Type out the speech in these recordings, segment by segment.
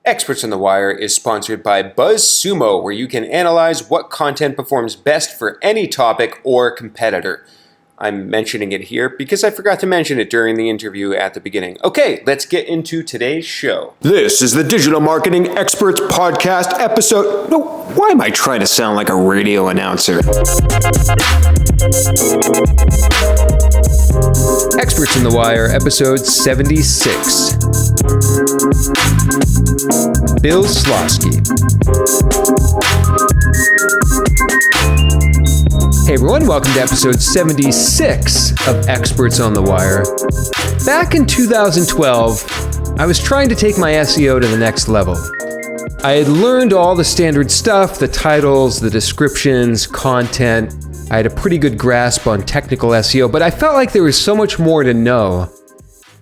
Experts on the Wire is sponsored by BuzzSumo, where you can analyze what content performs best for any topic or competitor. I'm mentioning it here because I forgot to mention it during the interview at the beginning. Okay, let's get into today's show. This is the Digital Marketing Experts Podcast episode. No, why am I trying to sound like a radio announcer? Experts in the Wire, episode 76. Bill Slawski. Hey everyone, welcome to episode 76 of Experts on the Wire. Back in 2012, I was trying to take my SEO to the next level. I had learned all the standard stuff, the titles, the descriptions, content. I had a pretty good grasp on technical SEO, but I felt like there was so much more to know.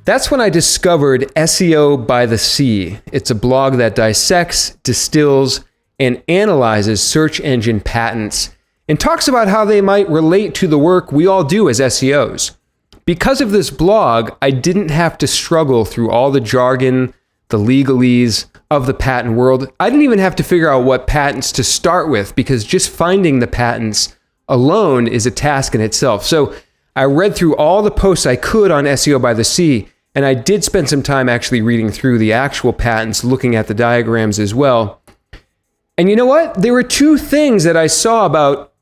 That's when I discovered SEO by the Sea. It's a blog that dissects, distills, and analyzes search engine patents and talks about how they might relate to the work we all do as SEOs. Because of this blog, I didn't have to struggle through all the jargon, the legalese of the patent world. I didn't even have to figure out what patents to start with because just finding the patents alone is a task in itself. So I read through all the posts I could on SEO by the Sea, and I did spend some time actually reading through the actual patents, looking at the diagrams as well. And you know what? There were two things that I saw about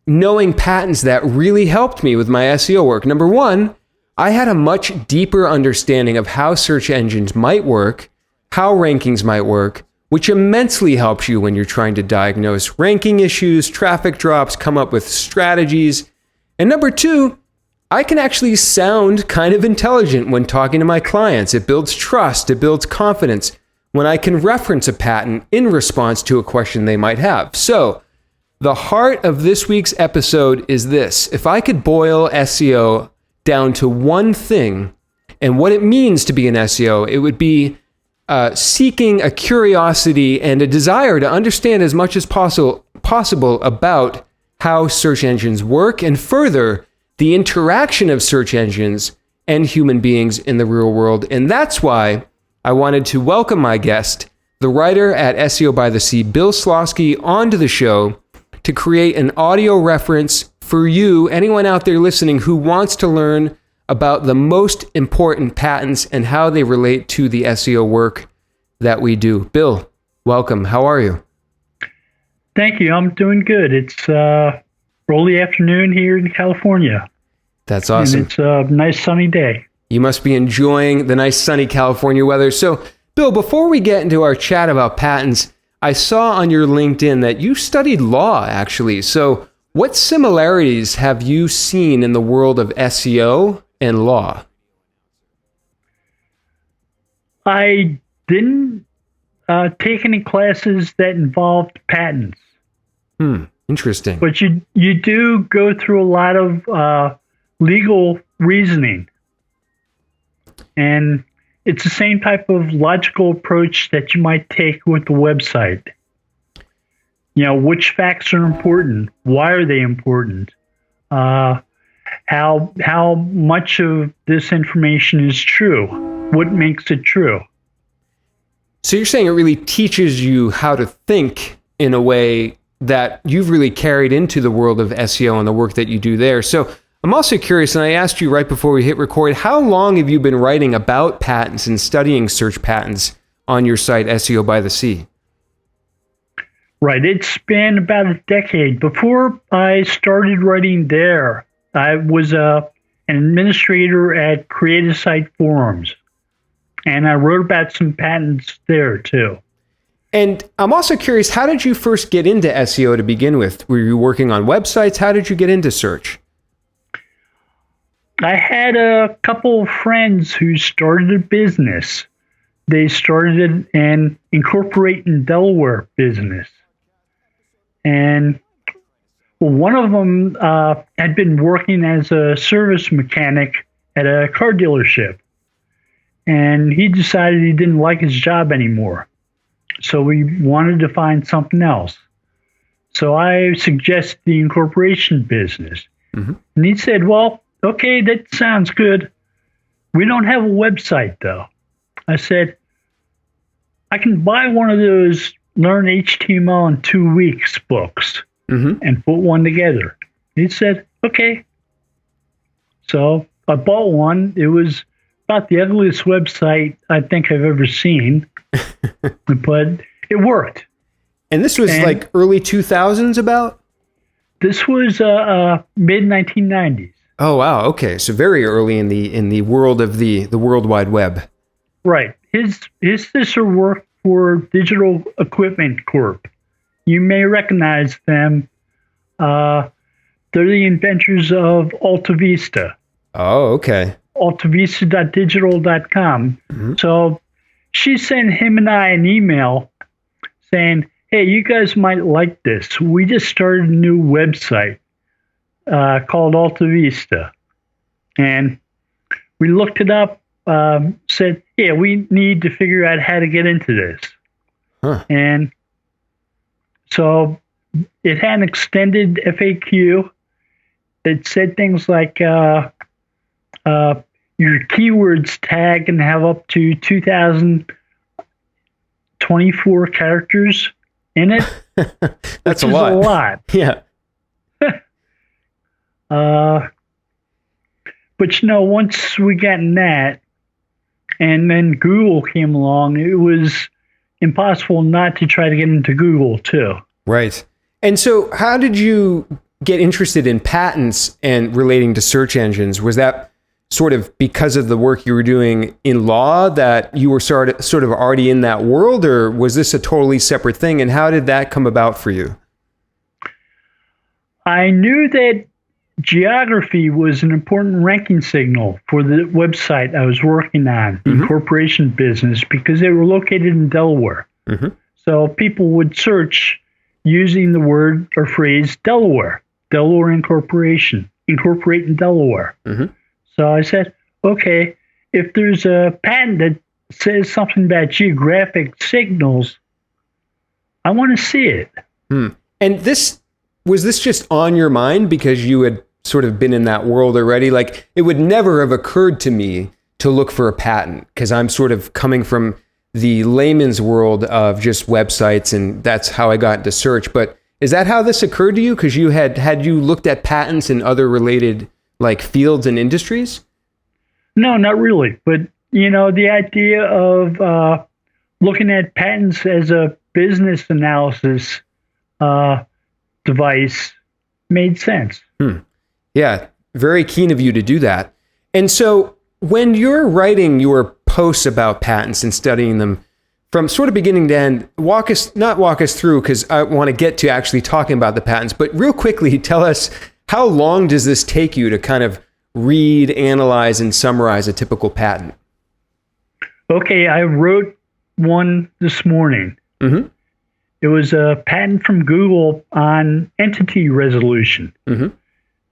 knowing patents that really helped me with my SEO work. Number one, I had a much deeper understanding of how search engines might work, how rankings might work, which immensely helps you when you're trying to diagnose ranking issues, traffic drops, come up with strategies. And number two, I can actually sound kind of intelligent when talking to my clients. It builds trust, it builds confidence when I can reference a patent in response to a question they might have. So, the heart of this week's episode is this. If I could boil SEO down to one thing and what it means to be an SEO, it would be seeking a curiosity and a desire to understand as much as possible about how search engines work and further the interaction of search engines and human beings in the real world. And that's why I wanted to welcome my guest, the writer at SEO by the Sea, Bill Slawski, onto the show to create an audio reference for you, anyone out there listening who wants to learn about the most important patents and how they relate to the SEO work that we do. Bill, welcome. How are you? Thank you. I'm doing good. It's early afternoon here in California. That's awesome. And it's a nice sunny day. You must be enjoying the nice sunny California weather. So, Bill, before we get into our chat about patents, I saw on your LinkedIn that you studied law, actually. So what similarities have you seen in the world of SEO and law? I didn't take any classes that involved patents. Interesting. But you do go through a lot of legal reasoning. And it's the same type of logical approach that you might take with the website. You know, which facts are important? Why are they important? How much of this information is true? What makes it true? So you're saying it really teaches you how to think in a way that you've really carried into the world of SEO and the work that you do there. So I'm also curious, and I asked you right before we hit record, how long have you been writing about patents and studying search patents on your site, SEO by the Sea? Right. It's been about a decade. Before I started writing there, I was an administrator at Creative Site Forums, and I wrote about some patents there too. And I'm also curious, how did you first get into SEO to begin with? Were you working on websites? How did you get into search? I had a couple of friends who started a business. They started an incorporate in Delaware business. And one of them had been working as a service mechanic at a car dealership. And he decided he didn't like his job anymore. So we wanted to find something else. So I suggested the incorporation business. Mm-hmm. And he said, well, okay, that sounds good. We don't have a website, though. I said, I can buy one of those Learn HTML in 2 weeks books and put one together. He said, okay. So I bought one. It was about the ugliest website I think I've ever seen, but it worked. And this was like early 2000s about? This was mid-1990s. Oh, wow. Okay. So very early in the world of the World Wide Web. Right. His sister worked for Digital Equipment Corp. You may recognize them. They're the inventors of AltaVista. Oh, okay. AltaVista.digital.com. So she sent him and I an email saying, hey, you guys might like this. We just started a new website called AltaVista. And we looked it up, said, yeah, we need to figure out how to get into this. And so it had an extended FAQ. It said things like your keywords tag can have up to 2,024 characters in it. That's a which is lot. a lot. Yeah. But once we got in that, and then Google came along, it was impossible not to try to get into Google too. Right. And so how did you get interested in patents and relating to search engines? Was that sort of because of the work you were doing in law that you were sort of already in that world, or was this a totally separate thing? And how did that come about for you? I knew that geography was an important ranking signal for the website I was working on, the incorporation business, because they were located in Delaware. So people would search using the word or phrase Delaware incorporation, incorporate in Delaware. So I said, okay, if there's a patent that says something about geographic signals, I want to see it. And was this just on your mind because you had sort of been in that world already? Like, it would never have occurred to me to look for a patent because I'm sort of coming from the layman's world of just websites, and that's how I got into search. But is that how this occurred to you? Because you had you looked at patents in other related like fields and industries? No, not really. But, the idea of looking at patents as a business analysis device made sense. Yeah, very keen of you to do that. And so when you're writing your posts about patents and studying them from sort of beginning to end, walk us through, because I want to get to actually talking about the patents, but real quickly, tell us, how long does this take you to kind of read, analyze, and summarize a typical patent? Okay, I wrote one this morning. It was a patent from Google on entity resolution.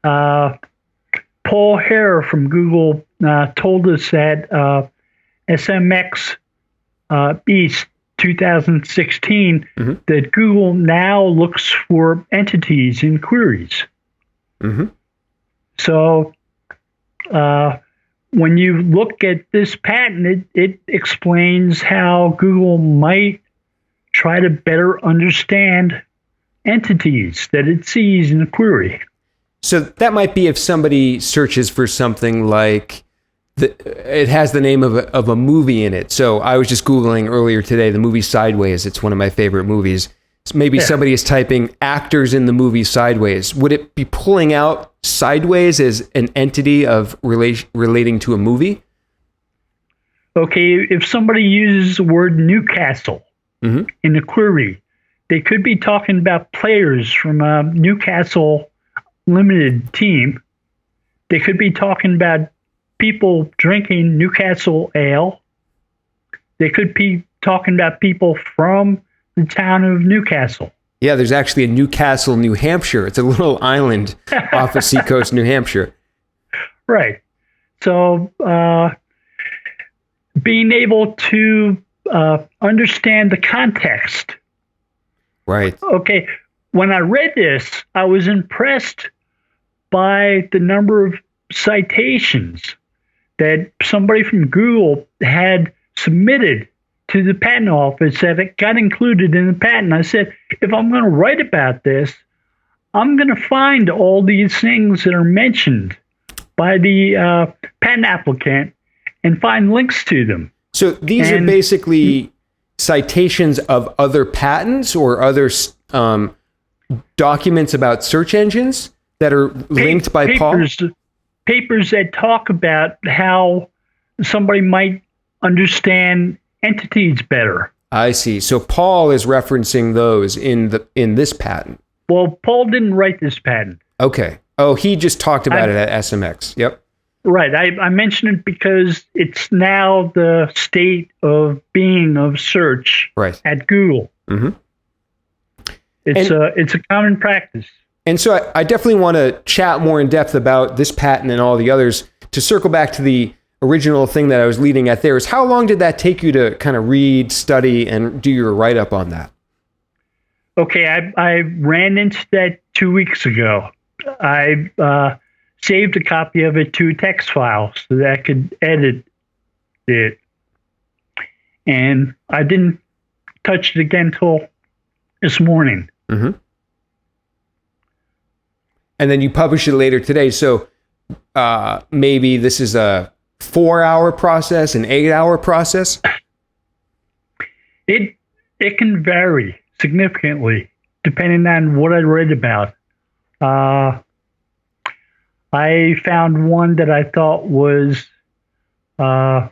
Paul Hare from Google told us that SMX East 2016 that Google now looks for entities in queries. So when you look at this patent, it explains how Google might try to better understand entities that it sees in a query. So that might be if somebody searches for something like it has the name of a movie in it. So I was just Googling earlier today the movie Sideways. It's one of my favorite movies. So maybe somebody is typing actors in the movie Sideways. Would it be pulling out Sideways as an entity of relating to a movie? Okay, if somebody uses the word Newcastle in a query, they could be talking about players from a Newcastle limited team. They could be talking about people drinking Newcastle ale. They could be talking about people from the town of Newcastle. Yeah, there's actually a Newcastle, New Hampshire. It's a little island off of Seacoast, New Hampshire. Right. So being able to understand the context. Right. Okay. When I read this, I was impressed by the number of citations that somebody from Google had submitted to the patent office that it got included in the patent. I said, if I'm going to write about this, I'm going to find all these things that are mentioned by the patent applicant and find links to them. So these are basically citations of other patents or other documents about search engines that are linked by Paul? Papers that talk about how somebody might understand entities better. I see. So Paul is referencing those in this patent. Well, Paul didn't write this patent. Okay. Oh, he just talked about it at SMX. Yep. Right. I mention it because it's now the state of being of search at Google. Mm-hmm. It's a common practice. And so I definitely want to chat more in depth about this patent and all the others. To circle back to the original thing that I was leading at there is, how long did that take you to kind of read, study, and do your write-up on that? Okay, I ran into that 2 weeks ago. I saved a copy of it to a text file so that I could edit it. And I didn't touch it again till this morning. Mm-hmm. And then you publish it later today. So maybe this is a 4-hour process, an 8-hour process? It can vary significantly depending on what I read about. I found one that I thought was the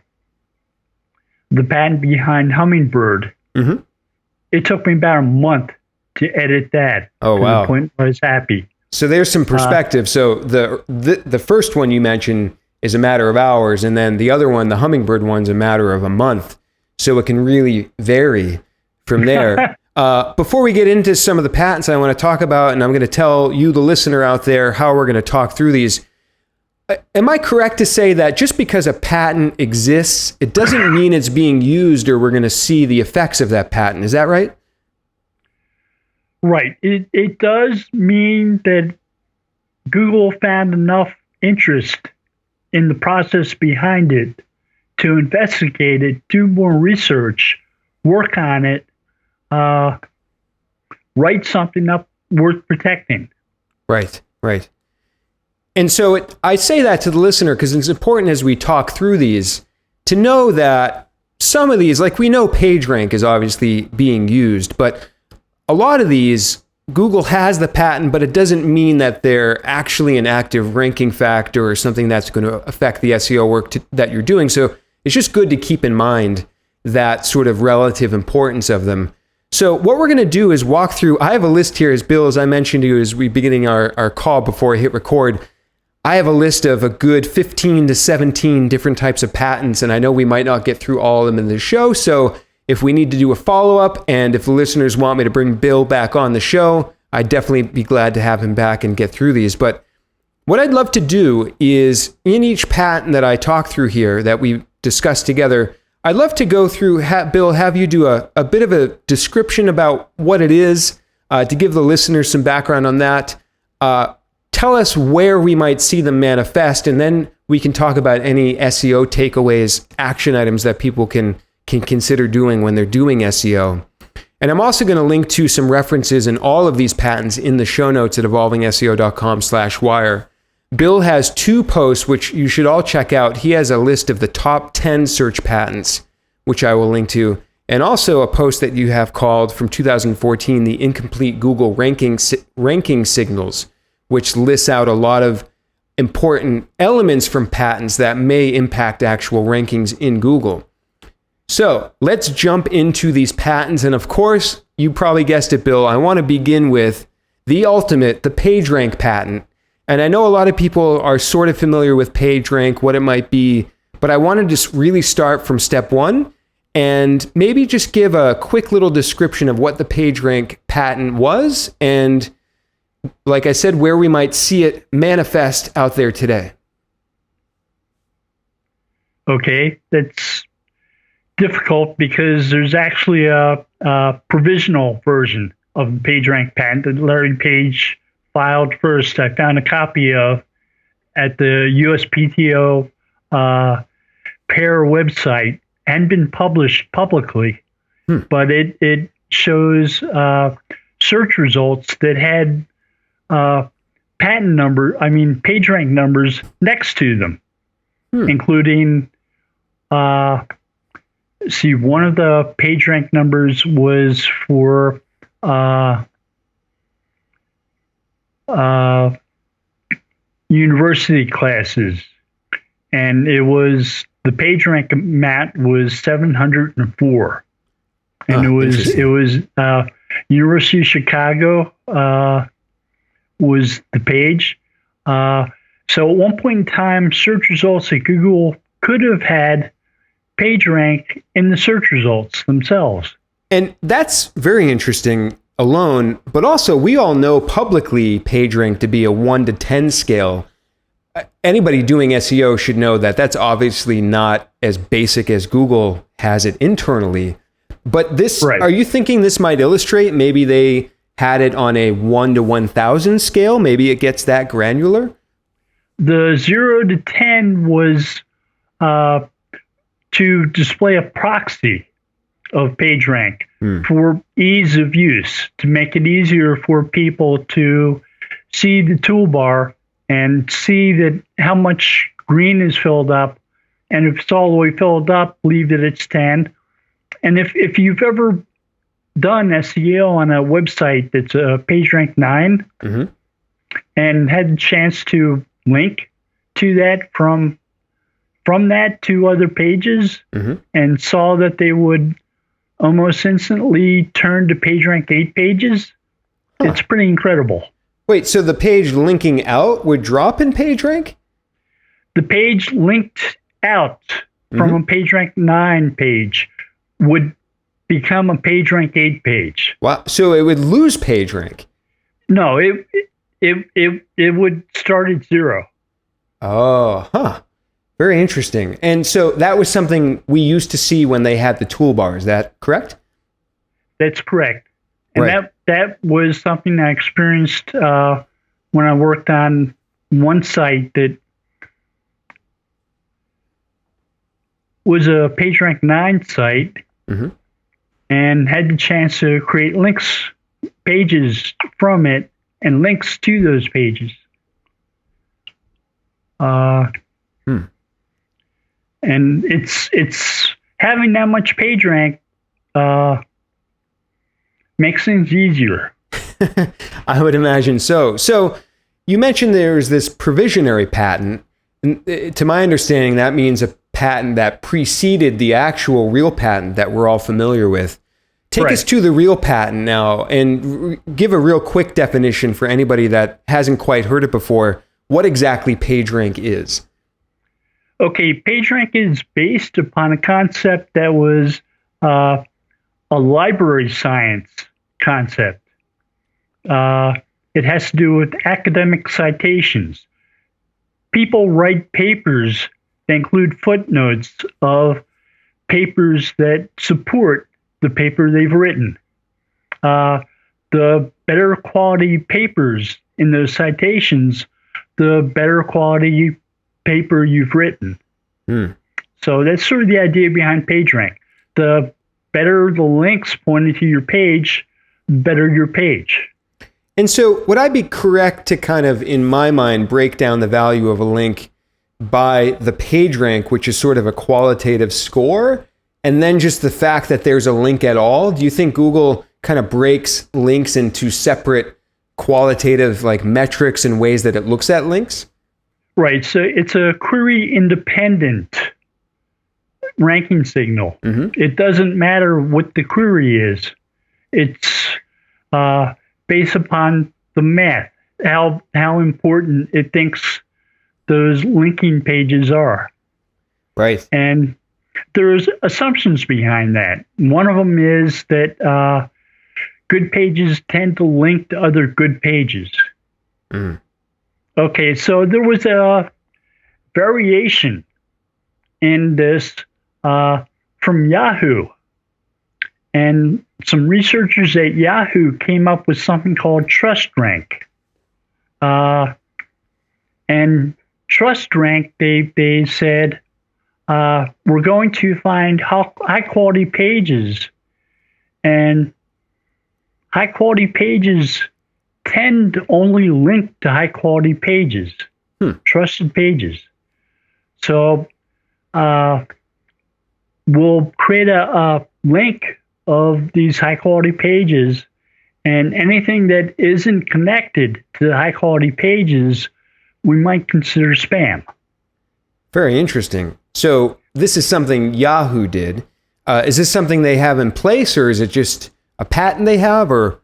patent behind Hummingbird. Mm-hmm. It took me about a month to edit that. Oh, wow. To the point where I was happy. So there's some perspective. So the first one you mentioned is a matter of hours, and then the other one, the Hummingbird one's a matter of a month. So it can really vary from there. Before we get into some of the patents I want to talk about, and I'm going to tell you, the listener out there, how we're going to talk through these. Am I correct to say that just because a patent exists, it doesn't mean it's being used or we're going to see the effects of that patent? Is that right? Right. It does mean that Google found enough interest in the process behind it to investigate it, do more research, work on it, write something up worth protecting. Right. And so I say that to the listener because it's important as we talk through these to know that some of these, like we know PageRank is obviously being used, but a lot of these, Google has the patent, but it doesn't mean that they're actually an active ranking factor or something that's going to affect the SEO work that you're doing. So it's just good to keep in mind that sort of relative importance of them. So what we're going to do is walk through. I have a list here, as Bill, as I mentioned to you as we beginning our call before I hit record. I have a list of a good 15 to 17 different types of patents, and I know we might not get through all of them in the show. So if we need to do a follow-up, and if the listeners want me to bring Bill back on the show, I'd definitely be glad to have him back and get through these. But what I'd love to do is, in each patent that I talk through here that we discuss together, I'd love to go through, Bill, have you do a bit of a description about what it is, to give the listeners some background on that. Tell us where we might see them manifest, and then we can talk about any SEO takeaways, action items that people can consider doing when they're doing SEO. And I'm also going to link to some references in all of these patents in the show notes at evolvingseo.com/wire. Bill has 2 posts, which you should all check out. He has a list of the top 10 search patents, which I will link to, and also a post that you have called from 2014, the Incomplete Google Ranking Signals, which lists out a lot of important elements from patents that may impact actual rankings in Google. So let's jump into these patents. And of course, you probably guessed it, Bill, I want to begin with the ultimate, the PageRank patent. And I know a lot of people are sort of familiar with PageRank, what it might be, but I want to just really start from step 1 and maybe just give a quick little description of what the PageRank patent was and, like I said, where we might see it manifest out there today. Okay, that's difficult because there's actually a provisional version of the PageRank patent that Larry Page filed first. I found a copy of at the USPTO pair website hadn't been published publicly, but it shows search results that had PageRank numbers next to them, including, one of the PageRank numbers was for university classes, and the PageRank mat was 704, and it was University of Chicago was the page. So at one point in time, search results at Google could have had PageRank in the search results themselves. And that's very interesting alone, but also we all know publicly PageRank to be a 1 to 10 scale. Anybody doing SEO should know that that's obviously not as basic as Google has it internally. But this, right. Are you thinking this might illustrate maybe they had it on a 1 to 1,000 scale? Maybe it gets that granular? The 0 to 10 was to display a proxy of PageRank for ease of use, to make it easier for people to see the toolbar and see that how much green is filled up. And if it's all the way filled up, leave that it's 10. And if you've ever done SEO on a website that's a PageRank 9 and had a chance to link to that from that to other pages and saw that they would almost instantly turn to PageRank 8 pages, it's pretty incredible. Wait, so the page linking out would drop in PageRank? The page linked out from a PageRank 9 page would become a PageRank 8 page. Wow, so it would lose PageRank? No, it would start at 0. Oh, very interesting. And so that was something we used to see when they had the toolbar. Is that correct? That's correct. And right. that was something I experienced when I worked on one site that was a PageRank 9 site and had the chance to create pages from it and links to those pages. And it's having that much PageRank makes things easier. I would imagine so. So you mentioned there's this provisionary patent. And to my understanding, that means a patent that preceded the actual real patent that we're all familiar with. Take us to the real patent now and give a real quick definition for anybody that hasn't quite heard it before, what exactly PageRank is. Okay, PageRank is based upon a concept that was a library science concept. It has to do with academic citations. People write papers that include footnotes of papers that support the paper they've written. The better quality papers in those citations, the better quality paper you've written. So that's sort of the idea behind PageRank. The better the links pointed to your page, the better your page. And so would I be correct to kind of, in my mind, break down the value of a link by the PageRank, which is sort of a qualitative score, and then just the fact that there's a link at all? Do you think Google kind of breaks links into separate qualitative like metrics and ways that it looks at links? Right. So it's a query independent ranking signal. It doesn't matter what the query is. It's based upon the math, how important it thinks those linking pages are. Right. And there's assumptions behind that. One of them is that good pages tend to link to other good pages. Okay, so there was a variation in this from Yahoo. And some researchers at Yahoo came up with something called TrustRank. And TrustRank, they said, we're going to find high quality pages, and high quality pages tend to only link to high quality pages, trusted pages. So we'll create a link of these high quality pages, and anything that isn't connected to the high quality pages, we might consider spam. Very interesting. So this is something Yahoo did. Is this something they have in place, or is it just a patent they have, or?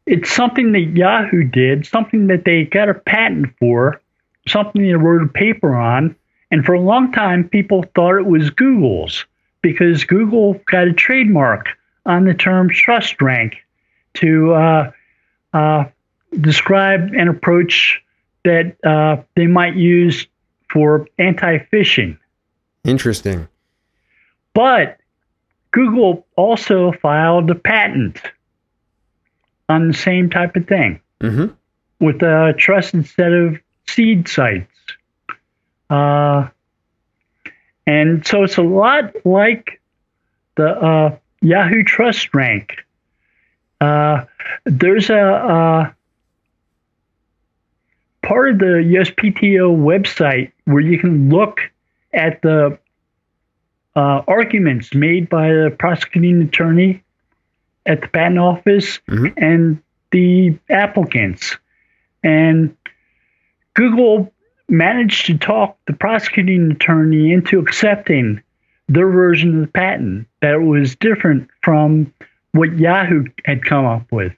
It's something that Yahoo did, something that they got a patent for, something they wrote a paper on, and for a long time, people thought it was Google's, because Google got a trademark on the term trust rank to describe an approach that they might use for anti-phishing. Interesting. But Google also filed a patent on the same type of thing with a trusted set of seed sites. And so it's a lot like the Yahoo Trust Rank. There's a part of the USPTO website where you can look at the arguments made by the prosecuting attorney at the patent office and the applicants. And Google managed to talk the prosecuting attorney into accepting their version of the patent that was different from what Yahoo had come up with.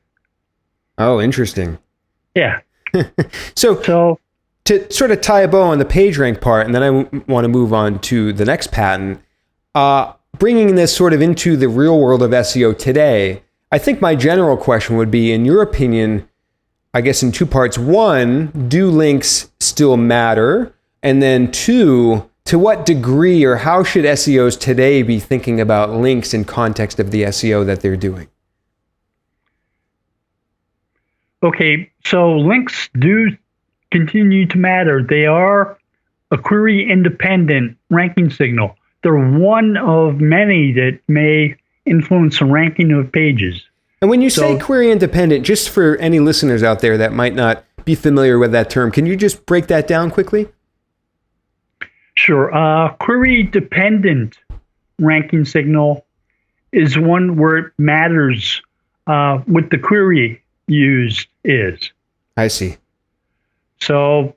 Oh, interesting. Yeah. So to sort of tie a bow on the PageRank part, and then I want to move on to the next patent, bringing this sort of into the real world of SEO today, I think my general question would be, in your opinion, I guess in two parts. One, do links still matter? And then two, to what degree or how should SEOs today be thinking about links in context of the SEO that they're doing? Okay, so links do continue to matter. They are a query-independent ranking signal. They're one of many that may influence the ranking of pages. And when you say query independent, just for any listeners out there that might not be familiar with that term, can you just break that down quickly? Sure. Query dependent ranking signal is one where it matters what the query used is. I see. So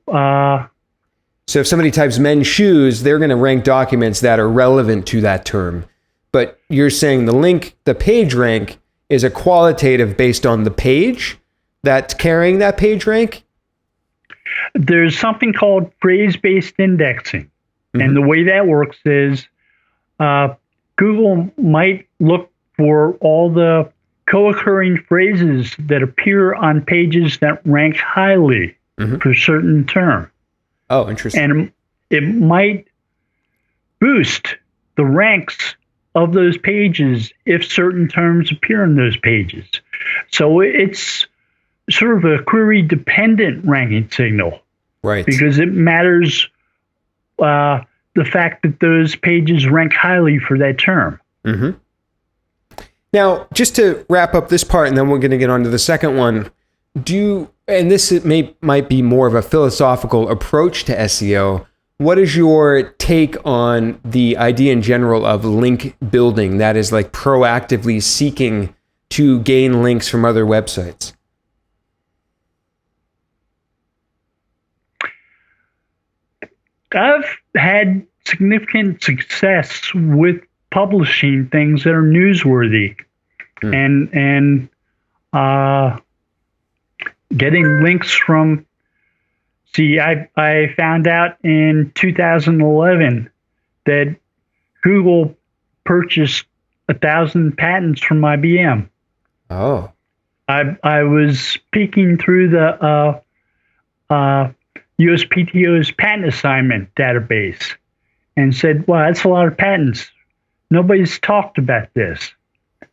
if somebody types men's shoes, they're going to rank documents that are relevant to that term. But you're saying the link, the page rank, is a qualitative based on the page that's carrying that page rank? There's something called phrase-based indexing. And the way that works is Google might look for all the co-occurring phrases that appear on pages that rank highly for a certain term. Oh, interesting. And it might boost the ranks of those pages if certain terms appear in those pages. So it's sort of a query-dependent ranking signal. Right. Because it matters the fact that those pages rank highly for that term. Now, just to wrap up this part, and then we're going to get on to the second one, and this might be more of a philosophical approach to SEO, what is your take on the idea in general of link building, that is like proactively seeking to gain links from other websites? I've had significant success with publishing things that are newsworthy and getting links from. See, I found out in 2011 that Google purchased 1,000 patents from IBM. Oh. I was peeking through the USPTO's patent assignment database and said, wow, that's a lot of patents. Nobody's talked about this.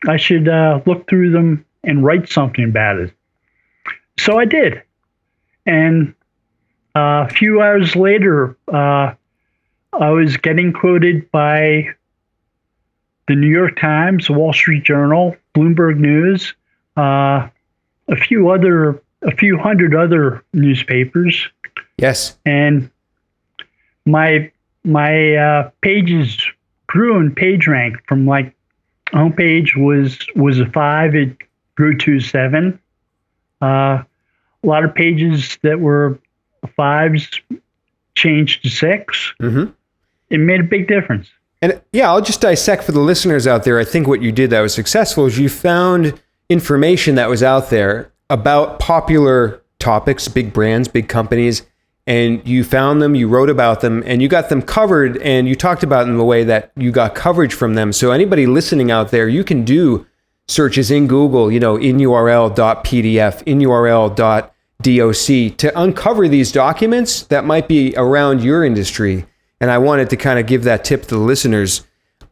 I should look through them and write something about it. So I did. And a few hours later, I was getting quoted by the New York Times, the Wall Street Journal, Bloomberg News, a few hundred other newspapers. Yes. And my pages grew in PageRank from like homepage was a 5, it grew to a 7. A lot of pages that were 5s changed to 6. Mm-hmm. It made a big difference. And yeah, I'll just dissect for the listeners out there. I think what you did that was successful is you found information that was out there about popular topics, big brands, big companies, and you found them, you wrote about them, and you got them covered, and you talked about them in the way that you got coverage from them. So anybody listening out there, you can do searches in Google, in URL.pdf, in URL.doc to uncover these documents that might be around your industry. And I wanted to kind of give that tip to the listeners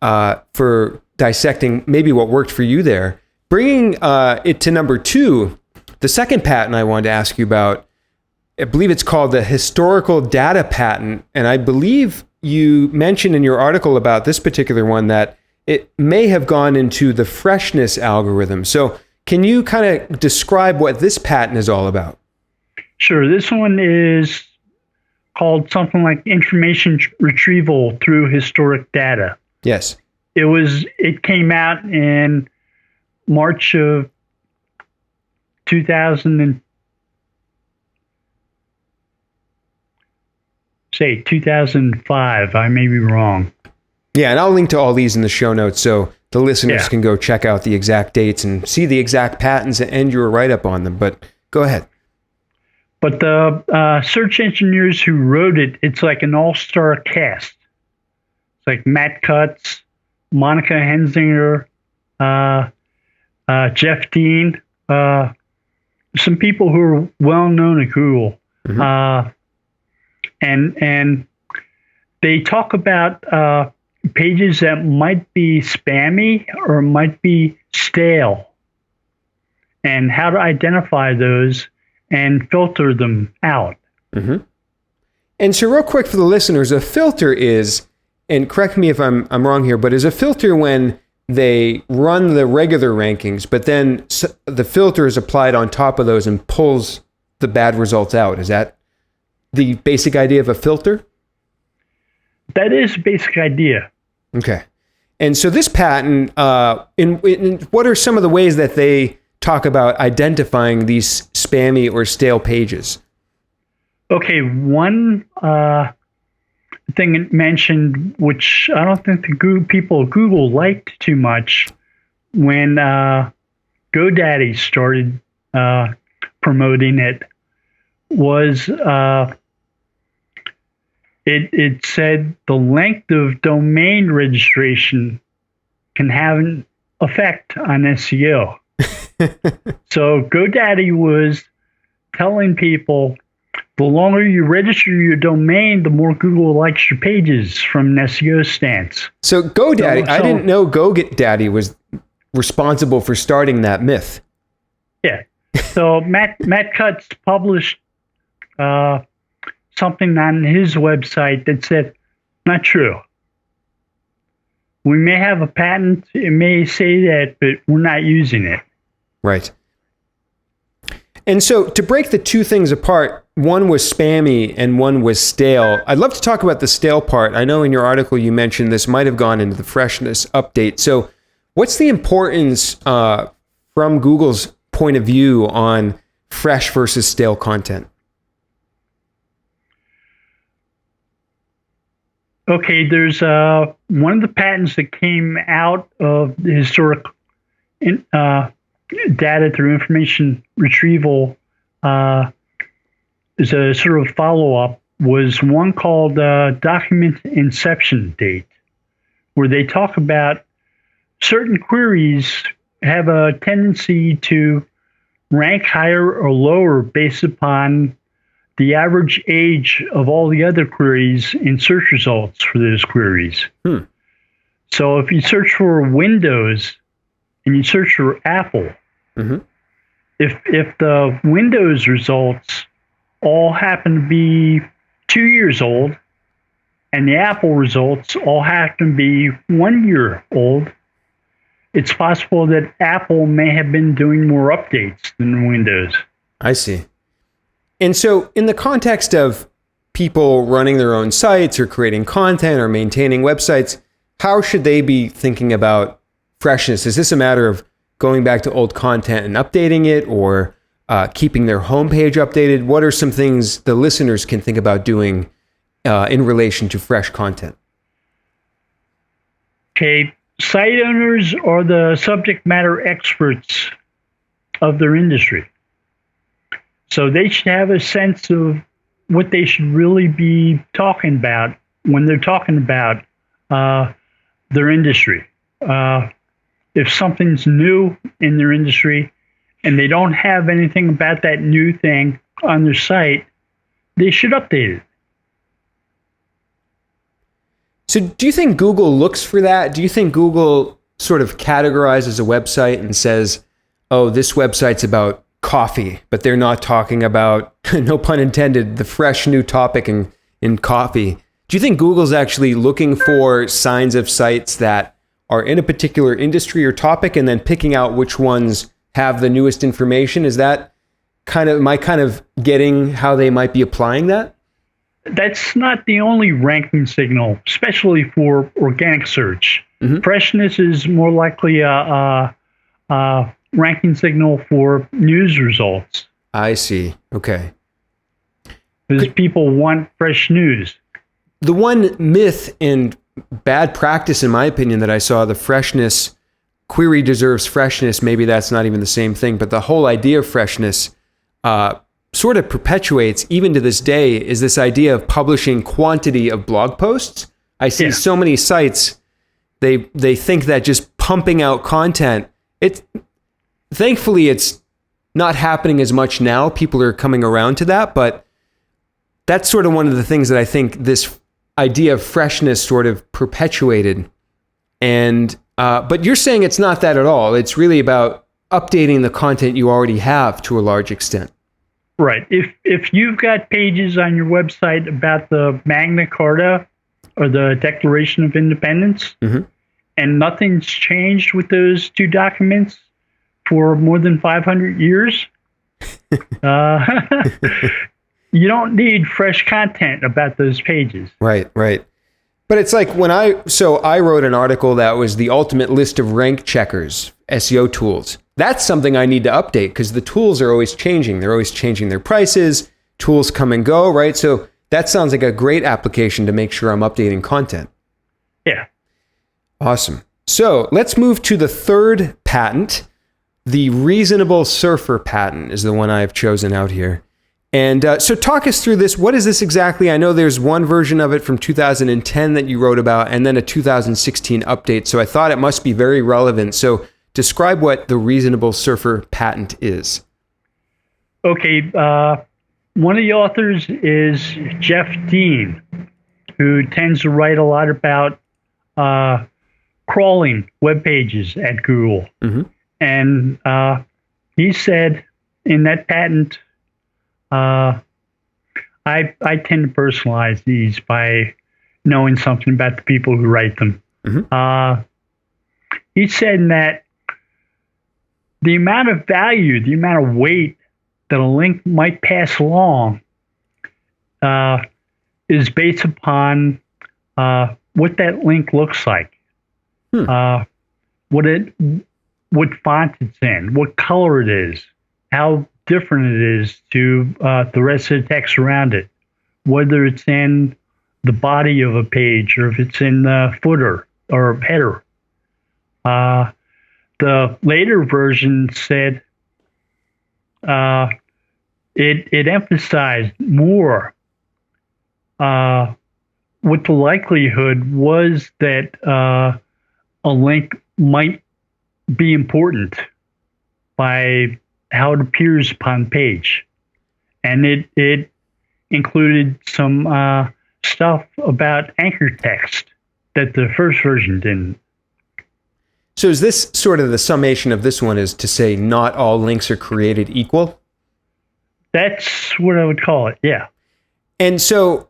for dissecting maybe what worked for you there. Bringing it to number 2, the second patent I wanted to ask you about, I believe it's called the historical data patent. And I believe you mentioned in your article about this particular one that it may have gone into the freshness algorithm. So can you kind of describe what this patent is all about? Sure. This one is called something like information retrieval through historic data. Yes. It came out in March of 2005. I may be wrong. Yeah, and I'll link to all these in the show notes so the listeners can go check out the exact dates and see the exact patents and your write-up on them. But go ahead. But the search engineers who wrote it, it's like an all-star cast. It's like Matt Cutts, Monica Hensinger, Jeff Dean, some people who are well-known at Google. Mm-hmm. And they talk about pages that might be spammy or might be stale and how to identify those and filter them out. Mm-hmm. And so real quick for the listeners, a filter is, and correct me if I'm wrong here, but is a filter when they run the regular rankings, but then the filter is applied on top of those and pulls the bad results out. Is that the basic idea of a filter? That is the basic idea. Okay. And so this patent, in what are some of the ways that they talk about identifying these spammy or stale pages? Okay, one thing it mentioned, which I don't think the people at Google liked too much, when GoDaddy started promoting it, was it said the length of domain registration can have an effect on SEO. So GoDaddy was telling people, the longer you register your domain, the more Google likes your pages from an SEO stance. So GoDaddy, I didn't know GoDaddy was responsible for starting that myth. Yeah. So Matt Cutts published something on his website that said, not true. We may have a patent, it may say that, but we're not using it. Right. And so to break the two things apart, one was spammy and one was stale. I'd love to talk about the stale part. I know in your article you mentioned this might have gone into the freshness update. So what's the importance from Google's point of view on fresh versus stale content? Okay, there's one of the patents that came out of the historic data through information retrieval is a sort of follow-up, was one called document inception date, where they talk about certain queries have a tendency to rank higher or lower based upon the average age of all the other queries in search results for those queries. So if you search for Windows and you search for Apple, mm-hmm. if the Windows results all happen to be 2 years old, and the Apple results all happen to be 1 year old, it's possible that Apple may have been doing more updates than Windows. I see. And so in the context of people running their own sites or creating content or maintaining websites, how should they be thinking about freshness? Is this a matter of going back to old content and updating it, or keeping their homepage updated? What are some things the listeners can think about doing in relation to fresh content? Okay, site owners are the subject matter experts of their industry. So they should have a sense of what they should really be talking about when they're talking about their industry. If something's new in their industry and they don't have anything about that new thing on their site, they should update it. So do you think Google looks for that? Do you think Google sort of categorizes a website and says, oh, this website's about coffee, but they're not talking about, no pun intended, the fresh new topic in coffee? Do you think Google's actually looking for signs of sites that are in a particular industry or topic and then picking out which ones have the newest information? Is that am I kind of getting how they might be applying that? That's not the only ranking signal, especially for organic search. Mm-hmm. Freshness is more likely a ranking signal for news results. I see. Okay. Because people want fresh news. The one myth and bad practice, in my opinion, that I saw, the freshness, query deserves freshness, maybe that's not even the same thing, but the whole idea of freshness sort of perpetuates, even to this day, is this idea of publishing quantity of blog posts. I see so many sites, they think that just pumping out content, thankfully it's not happening as much now. People are coming around to that, but that's sort of one of the things that I think this idea of freshness sort of perpetuated. And but you're saying it's not that at all. It's really about updating the content you already have to a large extent. Right. If you've got pages on your website about the Magna Carta or the Declaration of Independence, mm-hmm. and nothing's changed with those two documents for more than 500 years, you don't need fresh content about those pages. Right. But it's like I wrote an article that was the ultimate list of rank checkers, SEO tools. That's something I need to update because the tools are always changing. They're always changing their prices. Tools come and go, right? So that sounds like a great application to make sure I'm updating content. Yeah. Awesome. So let's move to the third patent. The Reasonable Surfer patent is the one I've chosen out here. And so talk us through this. What is this exactly? I know there's one version of it from 2010 that you wrote about, and then a 2016 update. So I thought it must be very relevant. So describe what the Reasonable Surfer patent is. Okay. One of the authors is Jeff Dean, who tends to write a lot about crawling web pages at Google. Mm-hmm. And he said in that patent, I tend to personalize these by knowing something about the people who write them. Mm-hmm. He said that the amount of value, the amount of weight that a link might pass along is based upon what that link looks like, what font it's in, what color it is, how different it is to the rest of the text around it, whether it's in the body of a page or if it's in the footer or header. The later version said it emphasized more what the likelihood was that a link might be important by how it appears upon page. And it included some stuff about anchor text that the first version didn't. So is this sort of the summation of this one, is to say not all links are created equal? That's what I would call it, yeah. And so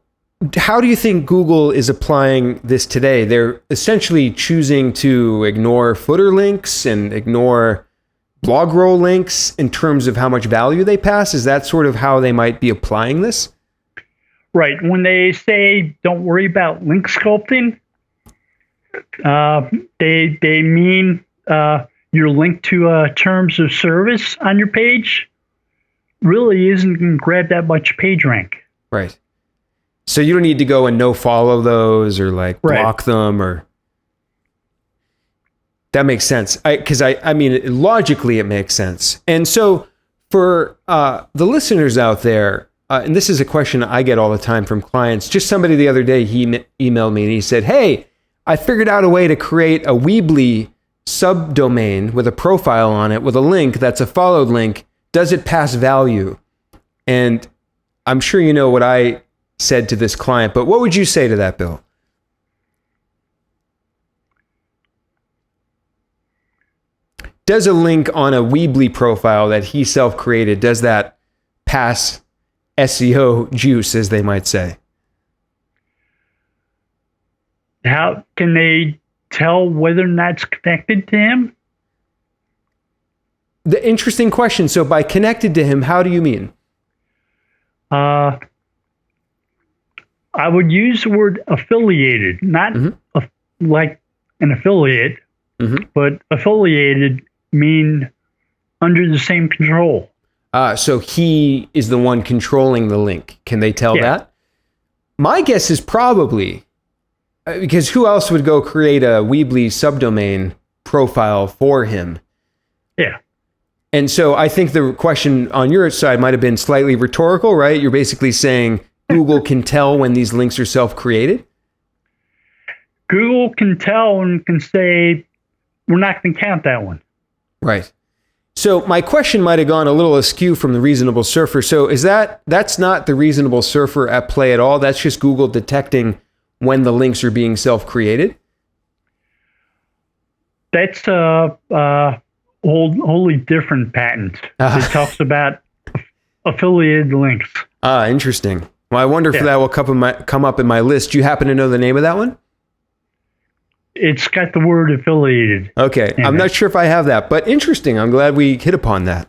how do you think Google is applying this today? They're essentially choosing to ignore footer links and ignore blog roll links in terms of how much value they pass. Is that sort of how they might be applying this? Right. When they say don't worry about link sculpting, they mean your link to terms of service on your page really isn't going to grab that much page rank. Right. So you don't need to go and no follow those or like block them or. That makes sense. I mean, logically it makes sense. And so for the listeners out there, and this is a question I get all the time from clients, just somebody the other day, he emailed me and he said, hey, I figured out a way to create a Weebly subdomain with a profile on it with a link that's a followed link. Does it pass value? And I'm sure you know what I said to this client, but what would you say to that, Bill? Does a link on a Weebly profile that he self-created, does that pass SEO juice, as they might say? How can they tell whether or not it's connected to him? The interesting question. So by connected to him, how do you mean? I would use the word affiliated, not like an affiliate, but affiliated mean under the same control. So he is the one controlling the link. Can they tell that? My guess is probably, because who else would go create a Weebly subdomain profile for him? Yeah. And so I think the question on your side might have been slightly rhetorical, right? You're basically saying Google can tell when these links are self-created? Google can tell and can say, we're not going to count that one. Right. So my question might have gone a little askew from the reasonable surfer. So is that's not the reasonable surfer at play at all? That's just Google detecting when the links are being self-created? That's a wholly different patent. It talks about affiliated links. Interesting. Well, I wonder if that will come up in my list. Do you happen to know the name of that one? It's got the word affiliated. Okay. I'm not sure if I have that, but interesting. I'm glad we hit upon that.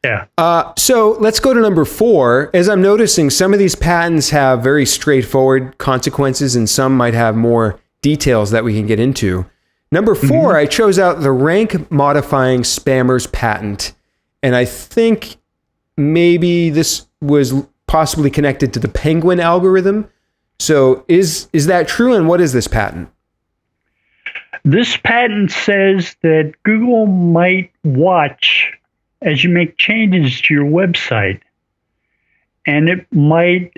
Yeah. So let's go to number 4. As I'm noticing, some of these patents have very straightforward consequences and some might have more details that we can get into. Number 4, I chose out the rank modifying spammers patent. And I think maybe this was possibly connected to the Penguin algorithm. So is that true? And what is this patent? This patent says that Google might watch as you make changes to your website, and it might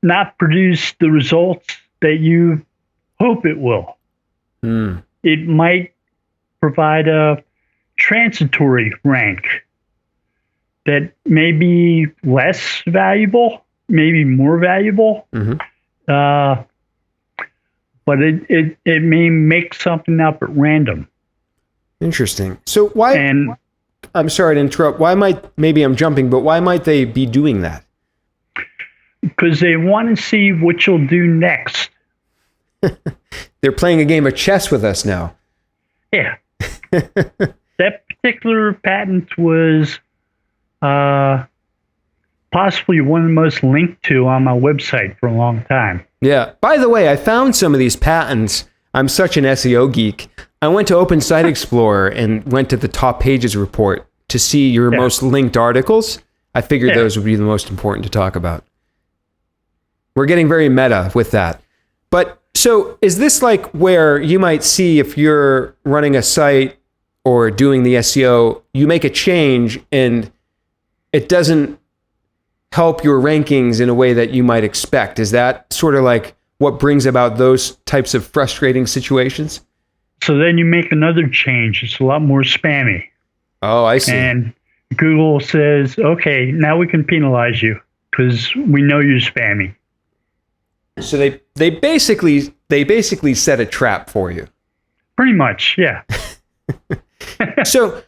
not produce the results that you hope it will. It might provide a transitory rank that may be less valuable, maybe more valuable. But it may make something up at random. Interesting. So why? And I'm sorry to interrupt. Maybe I'm jumping, but why might they be doing that? Because they want to see what you'll do next. They're playing a game of chess with us now. Yeah. That particular patent was possibly one of the most linked to on my website for a long time. Yeah. By the way, I found some of these patents. I'm such an SEO geek. I went to Open Site Explorer and went to the top pages report to see your most linked articles. I figured those would be the most important to talk about. We're getting very meta with that. But so is this like where you might see if you're running a site or doing the SEO, you make a change and it doesn't help your rankings in a way that you might expect? Is that sort of like what brings about those types of frustrating situations? So then you make another change. It's a lot more spammy. Oh, I see. And Google says, okay, now we can penalize you because we know you're spammy. So they basically set a trap for you. Pretty much, yeah. So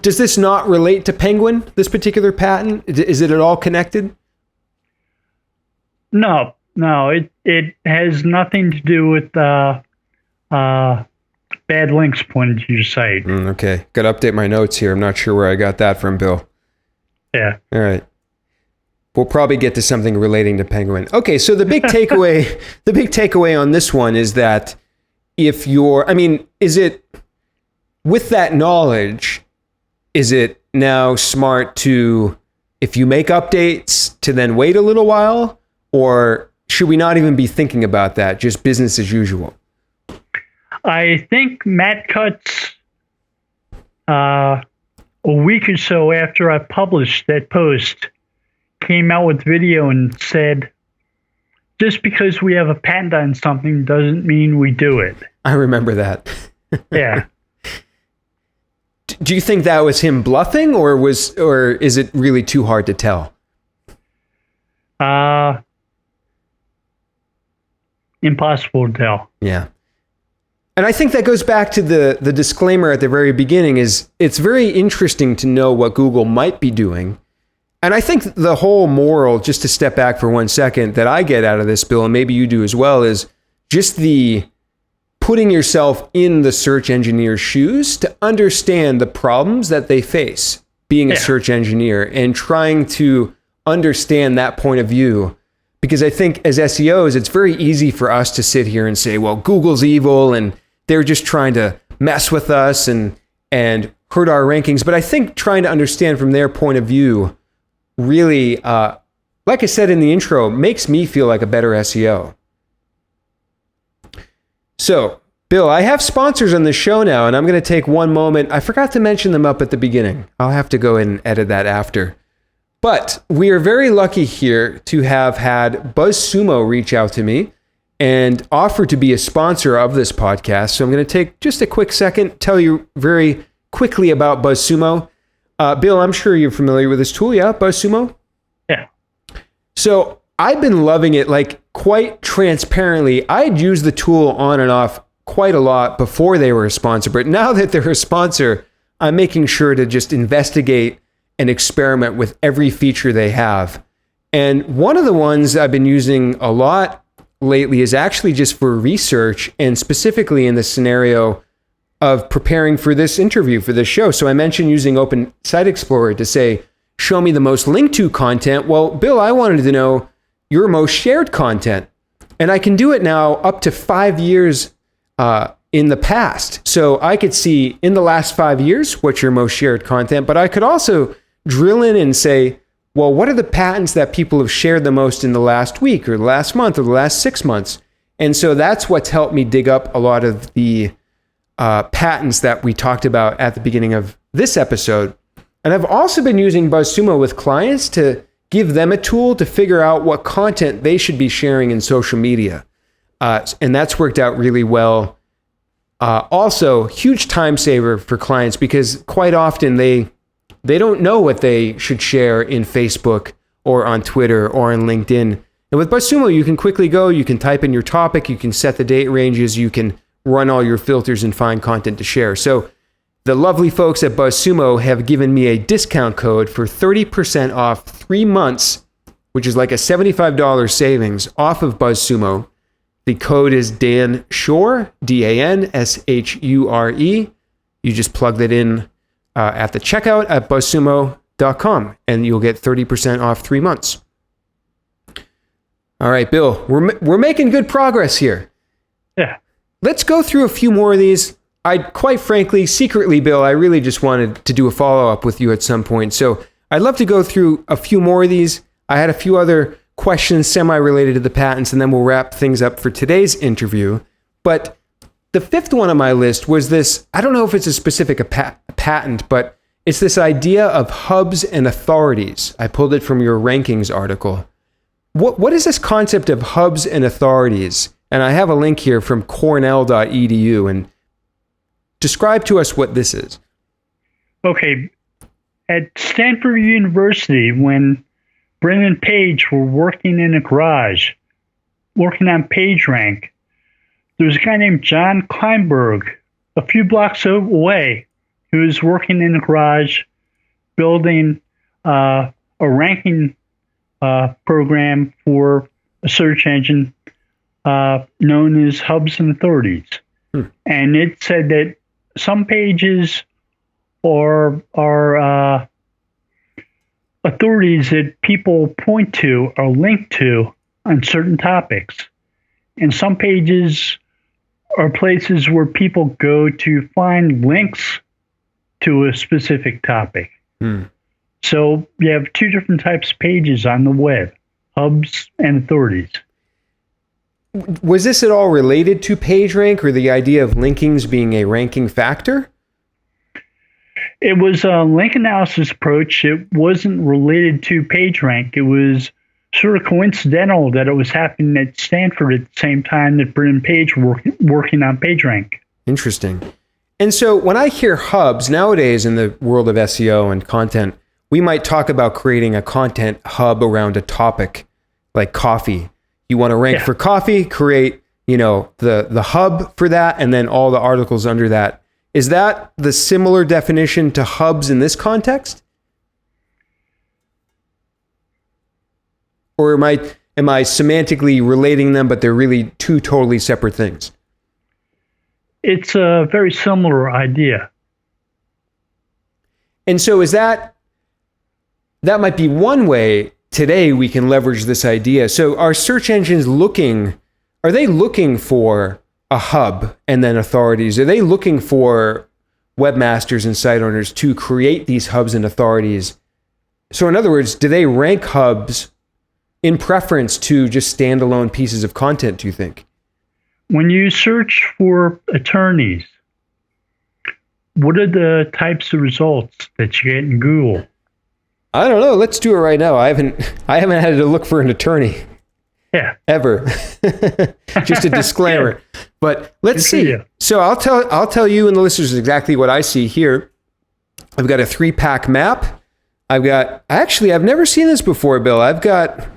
does this not relate to Penguin, this particular patent? Is it at all connected? No, it has nothing to do with bad links pointed to your site. Okay, got to update my notes here. I'm not sure where I got that from, Bill. Yeah. All right. We'll probably get to something relating to Penguin. Okay, so the big takeaway on this one is that if you're, is it, with that knowledge, is it now smart to, if you make updates, to then wait a little while? Or should we not even be thinking about that, just business as usual? I think Matt Cutts, a week or so after I published that post, came out with video and said, just because we have a patent on something doesn't mean we do it. I remember that. Yeah. Do you think that was him bluffing, or is it really too hard to tell? Impossible to tell. Yeah. And I think that goes back to the disclaimer at the very beginning. Is it's very interesting to know what Google might be doing. And I think the whole moral, just to step back for 1 second, that I get out of this, Bill, and maybe you do as well, is just the putting yourself in the search engineer's shoes to understand the problems that they face being a search engineer and trying to understand that point of view. Because I think as SEOs, it's very easy for us to sit here and say, well, Google's evil and they're just trying to mess with us and hurt our rankings. But I think trying to understand from their point of view really, like I said in the intro, makes me feel like a better SEO. So, Bill, I have sponsors on the show now, and I'm going to take one moment. I forgot to mention them up at the beginning. I'll have to go and edit that after. But we are very lucky here to have had BuzzSumo reach out to me and offer to be a sponsor of this podcast. So I'm going to take just a quick second, tell you very quickly about BuzzSumo. Bill, I'm sure you're familiar with this tool, yeah? BuzzSumo? Yeah. So I've been loving it, like quite transparently. I'd used the tool on and off quite a lot before they were a sponsor, but now that they're a sponsor, I'm making sure to just investigate and experiment with every feature they have. And one of the ones I've been using a lot lately is actually just for research, and specifically in the scenario of preparing for this interview for this show. So I mentioned using Open Site Explorer to say, show me the most linked to content. Well, Bill, I wanted to know your most shared content. And I can do it now up to 5 years in the past. So I could see in the last 5 years what's your most shared content, but I could also drill in and say, well, what are the patents that people have shared the most in the last week or the last month or the last 6 months? And so that's what's helped me dig up a lot of the patents that we talked about at the beginning of this episode. And I've also been using BuzzSumo with clients to give them a tool to figure out what content they should be sharing in social media. And that's worked out really well. Also, huge time saver for clients because quite often they don't know what they should share in Facebook or on Twitter or on LinkedIn. And with BuzzSumo, you can quickly go, you can type in your topic, you can set the date ranges, you can run all your filters and find content to share. So the lovely folks at BuzzSumo have given me a discount code for 30% off 3 months, which is like a $75 savings off of BuzzSumo. The code is Dan Shure, DANSHURE. You just plug that in at the checkout at buzzsumo.com and you'll get 30% off 3 months. All right, Bill, we're making good progress here. Yeah. Let's go through a few more of these. Quite frankly, secretly, Bill, I really just wanted to do a follow-up with you at some point. So I'd love to go through a few more of these. I had a few other questions semi-related to the patents, and then we'll wrap things up for today's interview. But the fifth one on my list was this, I don't know if it's a specific patent, but it's this idea of hubs and authorities. I pulled it from your rankings article. What is this concept of hubs and authorities? And I have a link here from cornell.edu, and describe to us what this is. Okay. At Stanford University, when Brennan Page were working in a garage, working on PageRank, there was a guy named John Kleinberg a few blocks away who was working in a garage building a ranking program for a search engine known as Hubs and Authorities. And it said that some pages are authorities that people point to or link to on certain topics. And some pages are places where people go to find links to a specific topic. So you have two different types of pages on the web, hubs and authorities. Was this at all related to PageRank or the idea of linkings being a ranking factor? It was a link analysis approach. It wasn't related to PageRank. It was sort of coincidental that it was happening at Stanford at the same time that Brin and Page were working on PageRank. Interesting. And so when I hear hubs nowadays in the world of SEO and content, we might talk about creating a content hub around a topic like coffee. You want to rank for coffee, create, the hub for that, and then all the articles under that. Is that the similar definition to hubs in this context? Or am I semantically relating them, but they're really two totally separate things? It's a very similar idea. And so that might be one way today we can leverage this idea. So are search engines are they looking for a hub and then authorities? Are they looking for webmasters and site owners to create these hubs and authorities? So in other words, do they rank hubs in preference to just standalone pieces of content, do you think? When you search for attorneys, what are the types of results that you get in Google? I don't know. Let's do it right now. I haven't had to look for an attorney. Yeah. Ever. Just a disclaimer. But let's see. So I'll tell you and the listeners exactly what I see here. I've got a 3-pack map. I've never seen this before, Bill. I've got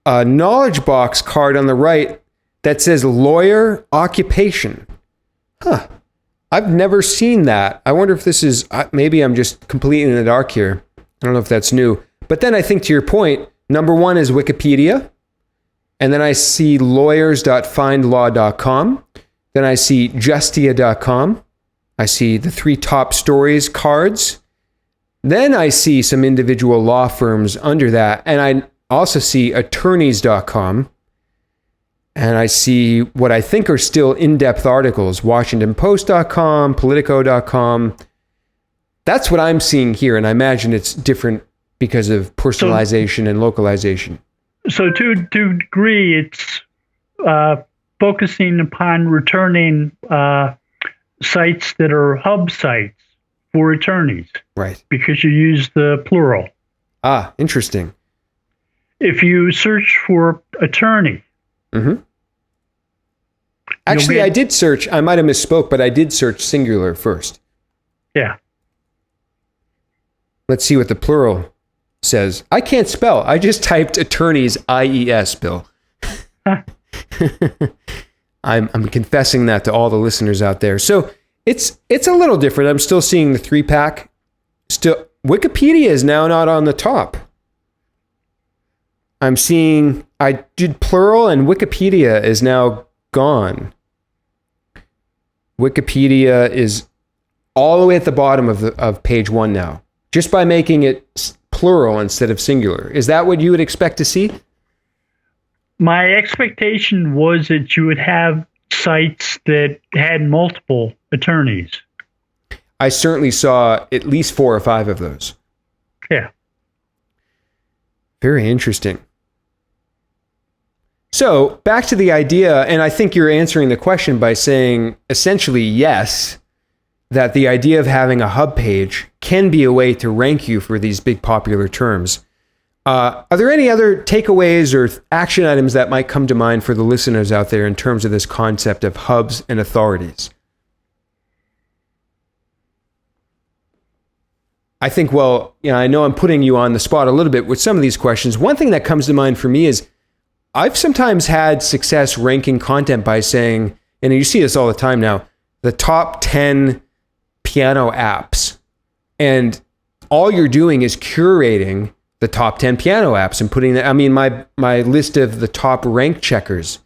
a knowledge box card on the right that says lawyer occupation. I've never seen that. I wonder if this is, maybe I'm just completely in the dark here. I don't know if that's new. But then I think to your point, number one is Wikipedia. And then I see lawyers.findlaw.com. Then I see justia.com. I see the 3 top stories cards. Then I see some individual law firms under that. And I also see attorneys.com. And I see what I think are still in-depth articles, WashingtonPost.com, Politico.com. That's what I'm seeing here. And I imagine it's different because of personalization and localization. So to a degree, it's focusing upon returning sites that are hub sites for attorneys. Right. Because you use the plural. Ah, interesting. If you search for attorney. Mm-hmm. Actually, I did search. I might have misspoke, but I did search singular first. Yeah. Let's see what the plural says. I can't spell. I just typed attorneys, IES, Bill. I'm confessing that to all the listeners out there. So it's a little different. I'm still seeing the 3-pack. Still, Wikipedia is now not on the top. I'm seeing, I did plural and Wikipedia is now gone. Wikipedia is all the way at the bottom of page 1 now, just by making it plural instead of singular. Is that what you would expect to see? My expectation was that you would have sites that had multiple attorneys. I certainly saw at least 4 or 5 of those. Yeah. Very interesting. So back to the idea, and I think you're answering the question by saying essentially yes, that the idea of having a hub page can be a way to rank you for these big popular terms. Are there any other takeaways or action items that might come to mind for the listeners out there in terms of this concept of hubs and authorities? I think, I know I'm putting you on the spot a little bit with some of these questions. One thing that comes to mind for me is I've sometimes had success ranking content by saying, and you see this all the time now, the top 10 piano apps. And all you're doing is curating the top 10 piano apps and putting that, I mean, my list of the top rank checkers.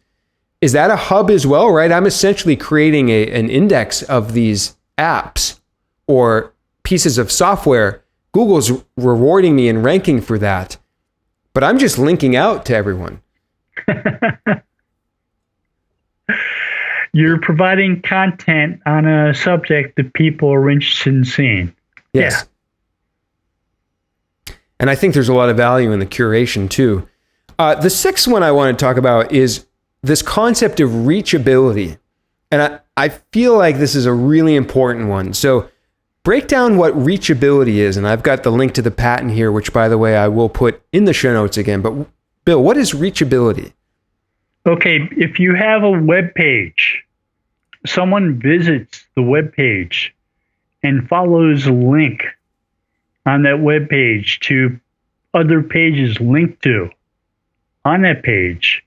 Is that a hub as well, right? I'm essentially creating an index of these apps or pieces of software. Google's rewarding me and ranking for that, but I'm just linking out to everyone. You're providing content on a subject that people are interested in seeing. Yes. Yeah. And I think there's a lot of value in the curation too. The sixth one I want to talk about is this concept of reachability. And I feel like this is a really important one. So break down what reachability is. And I've got the link to the patent here, which, by the way, I will put in the show notes again. But Bill, what is reachability? Okay, if you have a web page, someone visits the web page and follows a link on that web page to other pages linked to on that page,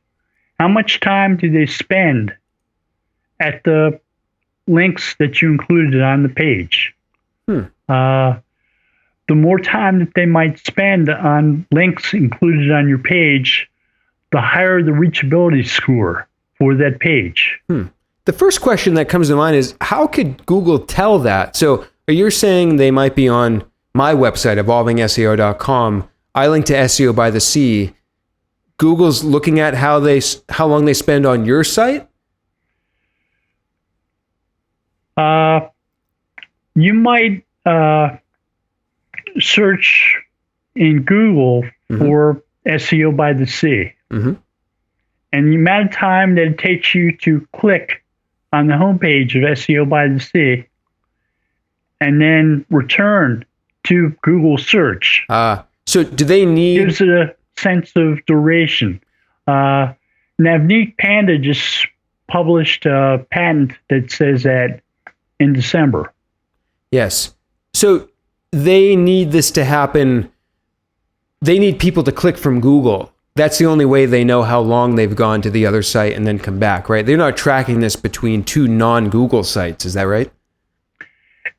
how much time do they spend at the links that you included on the page? The more time that they might spend on links included on your page, the higher the reachability score for that page. The first question that comes to mind is, how could Google tell that? So you're saying they might be on my website, evolvingseo.com. I link to SEO by the Sea. Google's looking at how long they spend on your site? You might search in Google for SEO by the Sea. And the amount of time that it takes you to click on the homepage of SEO by the Sea and then return to Google search. So do they need... Gives it a sense of duration. Navneet Panda just published a patent that says that in December. Yes. So they need this to happen. They need people to click from Google. That's the only way they know how long they've gone to the other site and then come back, right? They're not tracking this between two non-Google sites. Is that right?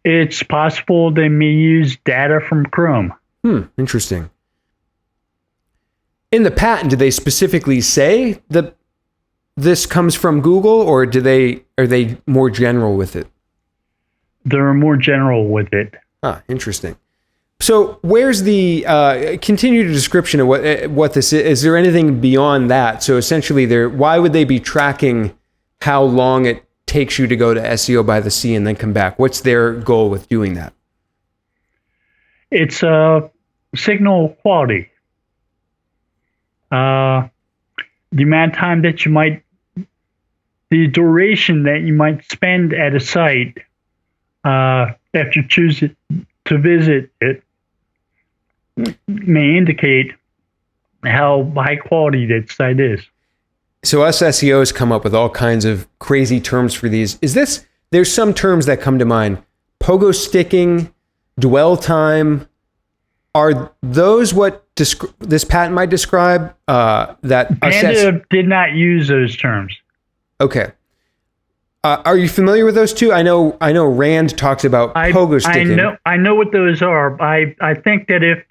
It's possible they may use data from Chrome. Interesting. In the patent, do they specifically say that this comes from Google, or are they more general with it? They're more general with it. Interesting. So where's the continued description of what this is? Is there anything beyond that? So essentially, why would they be tracking how long it takes you to go to SEO by the Sea and then come back? What's their goal with doing that? It's signal quality. The amount of time that the duration that you might spend at a site after choosing to visit it may indicate how high quality that site is. So us SEOs come up with all kinds of crazy terms for these. There's some terms that come to mind. Pogo sticking, dwell time. Are those what this patent might describe? Panda did not use those terms. Okay. Are you familiar with those two? I know Rand talks about pogo sticking. I know what those are. I think that if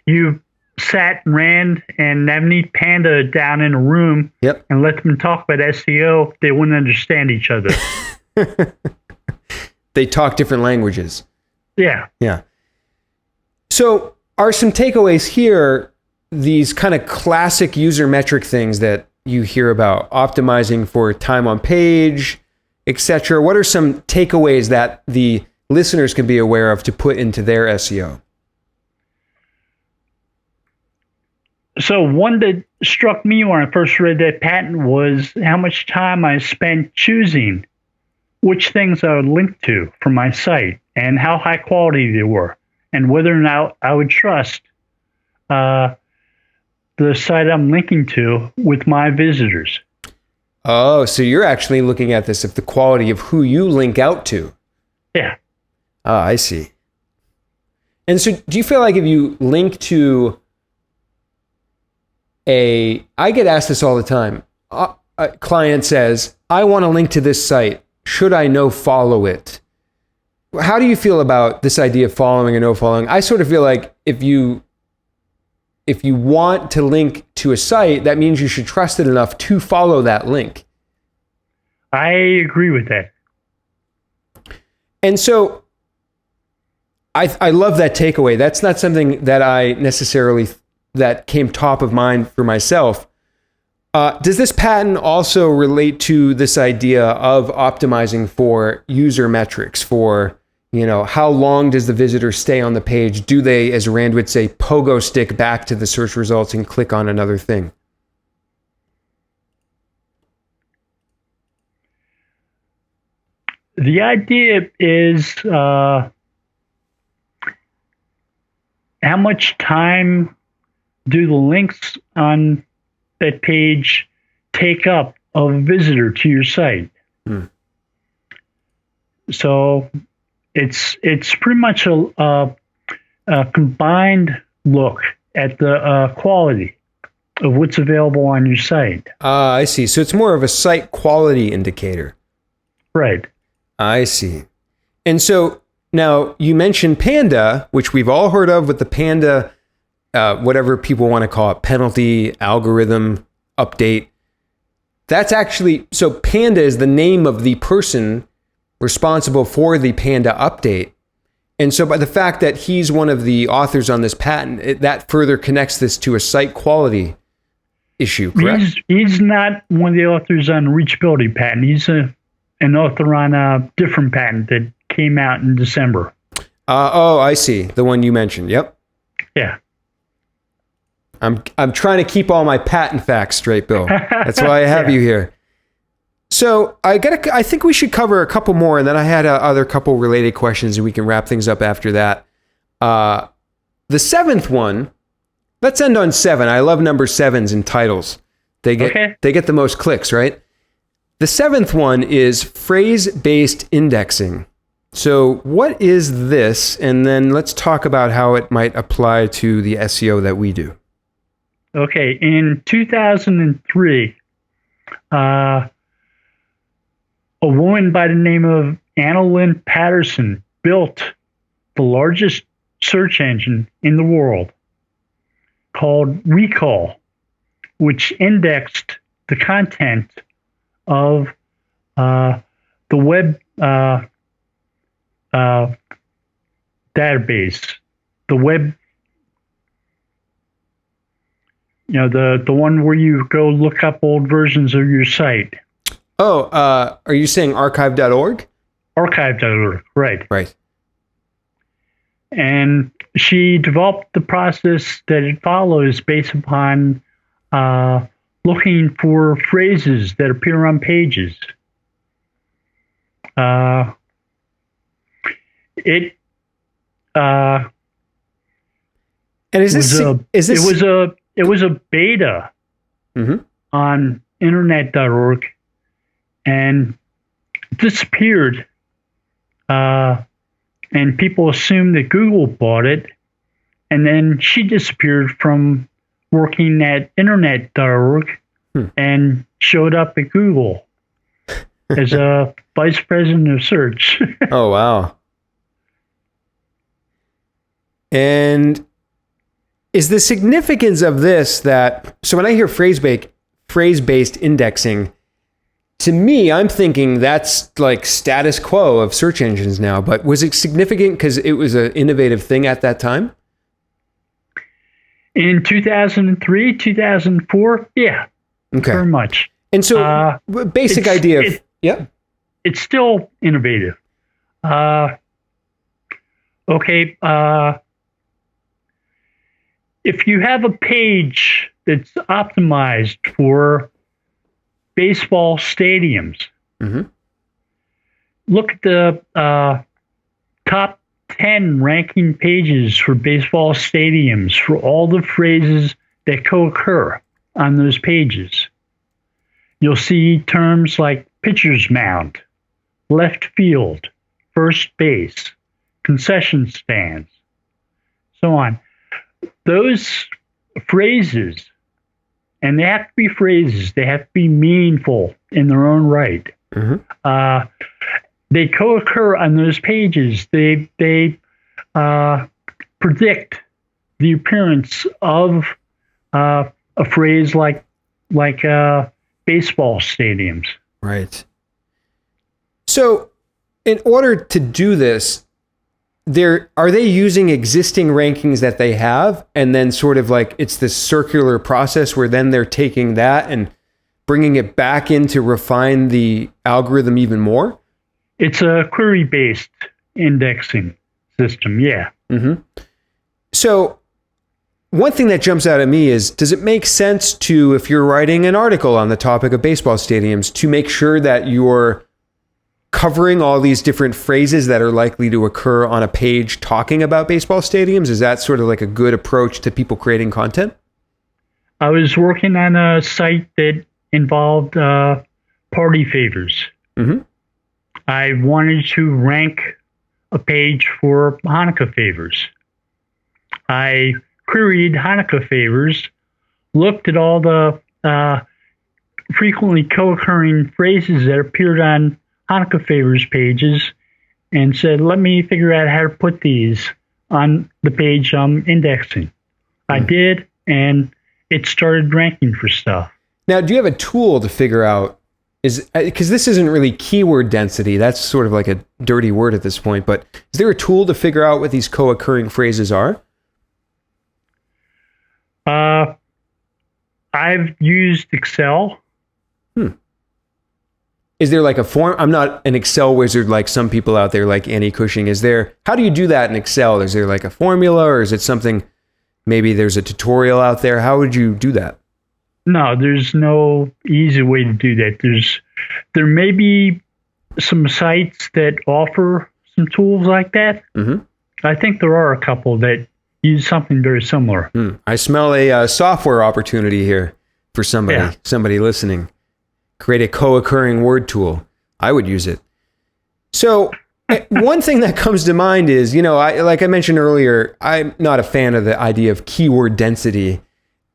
you sat Rand and Navneet Panda down in a room and let them talk about SEO, they wouldn't understand each other. They talk different languages. Yeah. Yeah. So are some takeaways here these kind of classic user metric things that you hear about, optimizing for time on page, etc.? What are some takeaways that the listeners can be aware of to put into their SEO? So one that struck me when I first read that patent was how much time I spent choosing which things I would link to from my site and how high quality they were, and whether or not I would trust the site I'm linking to with my visitors. Oh, so you're actually looking at this of the quality of who you link out to. Yeah. Ah, I see. And so do you feel like if you link to I get asked this all the time. A client says, I want to link to this site. Should I no follow it? How do you feel about this idea of following and no following? I sort of feel like if you if you want to link to a site, that means you should trust it enough to follow that link. I agree with that. And so I love that takeaway. That's not something that I necessarily, that came top of mind for myself. Does this patent also relate to this idea of optimizing for user metrics, for, how long does the visitor stay on the page? Do they, as Rand would say, pogo stick back to the search results and click on another thing? The idea is how much time do the links on that page take up of a visitor to your site? So it's pretty much a combined look at the quality of what's available on your site. I see. So it's more of a site quality indicator. Right. I see. And so now you mentioned Panda, which we've all heard of with the Panda, whatever people want to call it, penalty, algorithm, update. That's actually, so Panda is the name of the person responsible for the Panda update. And so by the fact that he's one of the authors on this patent, that further connects this to a site quality issue, correct? He's not one of the authors on the Reachability patent. He's an author on a different patent that came out in December. I see. The one you mentioned. Yep. Yeah. I'm trying to keep all my patent facts straight, Bill. That's why I have you here. So I think we should cover a couple more, and then I had other couple related questions, and we can wrap things up after that. The seventh one, let's end on 7. I love number 7s in titles. They get the most clicks, right? The 7th one is phrase-based indexing. So what is this? And then let's talk about how it might apply to the SEO that we do. Okay. In 2003, a woman by the name of Anna Lynn Patterson built the largest search engine in the world called Recall, which indexed the content of the web database, the web, the one where you go look up old versions of your site. Oh, are you saying archive.org? Archive.org, right. Right. And she developed the process that it follows based upon looking for phrases that appear on pages. It was a beta on internet.org and disappeared. And people assumed that Google bought it, and then she disappeared from working at internet.org and showed up at Google as a vice president of search. Oh, wow. And is the significance of this that, so when I hear phrase-based indexing, to me, I'm thinking that's like status quo of search engines now, but was it significant because it was an innovative thing at that time? In 2003, 2004, yeah. Okay. Very much. And so, basic idea of, it's still innovative. If you have a page that's optimized for baseball stadiums, look at the top 10 ranking pages for baseball stadiums for all the phrases that co-occur on those pages. You'll see terms like pitcher's mound, left field, first base, concession stands, so on. Those phrases, and they have to be phrases, they have to be meaningful in their own right. They co-occur on those pages. They predict the appearance of a phrase like baseball stadiums. Right. So, in order to do this, are they using existing rankings that they have, and then sort of like it's this circular process where then they're taking that and bringing it back in to refine the algorithm even more? It's a query-based indexing system, yeah. Mm-hmm. So one thing that jumps out at me is, does it make sense to, if you're writing an article on the topic of baseball stadiums, to make sure that you're covering all these different phrases that are likely to occur on a page talking about baseball stadiums? Is that sort of like a good approach to people creating content? I was working on a site that involved party favors. Mm-hmm. I wanted to rank a page for Hanukkah favors. I queried Hanukkah favors, looked at all the frequently co-occurring phrases that appeared on Hanukkah favors pages, and said, let me figure out how to put these on the page I'm indexing. I did, and it started ranking for stuff. Now, do you have a tool to figure out, because this isn't really keyword density, that's sort of like a dirty word at this point, but is there a tool to figure out what these co-occurring phrases are? I've used Excel. Is there like a form? I'm not an Excel wizard like some people out there like Annie Cushing. How do you do that in Excel? Is there like a formula, or is it something, maybe there's a tutorial out there? How would you do that? No, there's no easy way to do that. There may be some sites that offer some tools like that. Mm-hmm. I think there are a couple that use something very similar. I smell a software opportunity here for somebody listening. Create a co-occurring word tool. I would use it. So one thing that comes to mind is, like I mentioned earlier, I'm not a fan of the idea of keyword density.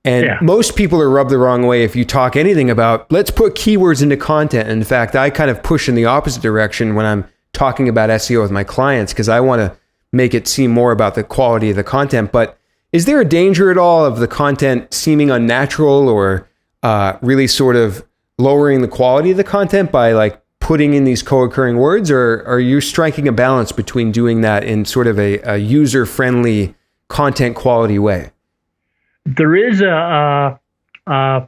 And most people are rubbed the wrong way if you talk anything about, let's put keywords into content. In fact, I kind of push in the opposite direction when I'm talking about SEO with my clients, because I want to make it seem more about the quality of the content. But is there a danger at all of the content seeming unnatural, or really sort of lowering the quality of the content by like putting in these co-occurring words, or are you striking a balance between doing that in sort of a user-friendly content quality way? There is a spam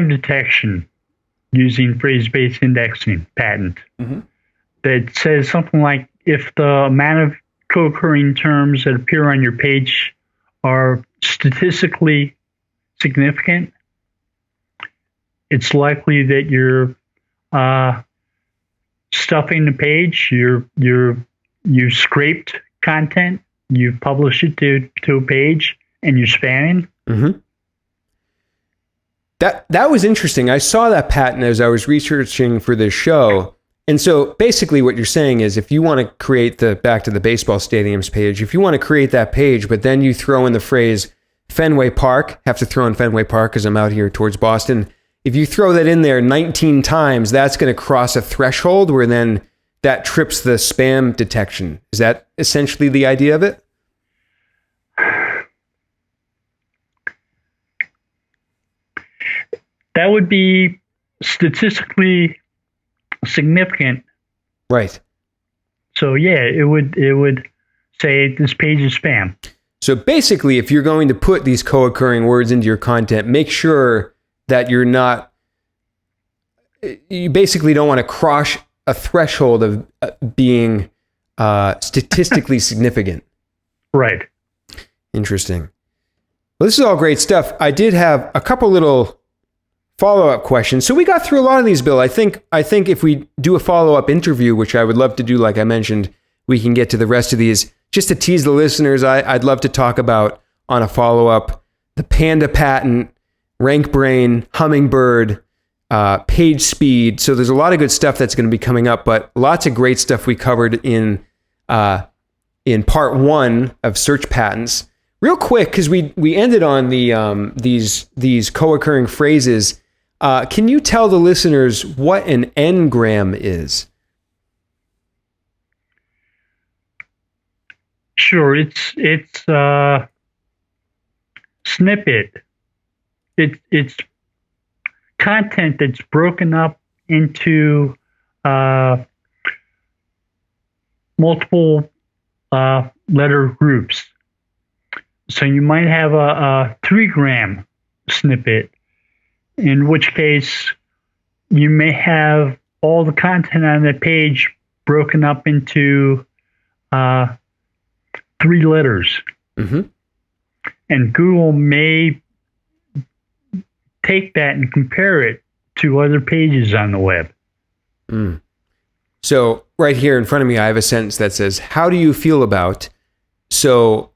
detection using phrase-based indexing patent that says something like, if the amount of co-occurring terms that appear on your page are statistically significant, it's likely that you're stuffing the page. You've scraped content, you've published it to a page, and you're spamming. Mm-hmm. That was interesting. I saw that patent as I was researching for this show. And so basically what you're saying is, if you want to create back to the baseball stadiums page, if you want to create that page, but then you throw in the phrase Fenway Park, have to throw in Fenway Park because I'm out here towards Boston. If you throw that in there 19 times, that's going to cross a threshold where then that trips the spam detection. Is that essentially the idea of it? That would be statistically significant. Right. So yeah, it would say this page is spam. So basically, if you're going to put these co-occurring words into your content, make sure that you basically don't want to cross a threshold of being statistically significant. Right. Interesting. Well, this is all great stuff. I did have a couple little follow-up questions. So we got through a lot of these, Bill. I think if we do a follow-up interview, which I would love to do, like I mentioned, we can get to the rest of these. Just to tease the listeners, I'd love to talk about, on a follow-up, the Panda patent, RankBrain, Hummingbird, page speed. So there's a lot of good stuff that's going to be coming up, but lots of great stuff we covered in part one of search patents. Real quick, because we ended on the these co-occurring phrases. Can you tell the listeners what an n-gram is? Sure, it's snippet. It's content that's broken up into multiple letter groups. So you might have a 3-gram snippet, in which case you may have all the content on that page broken up into 3 letters. Mm-hmm. And Google may take that and compare it to other pages on the web. Mm. So right here in front of me, I have a sentence that says, "How do you feel about?" So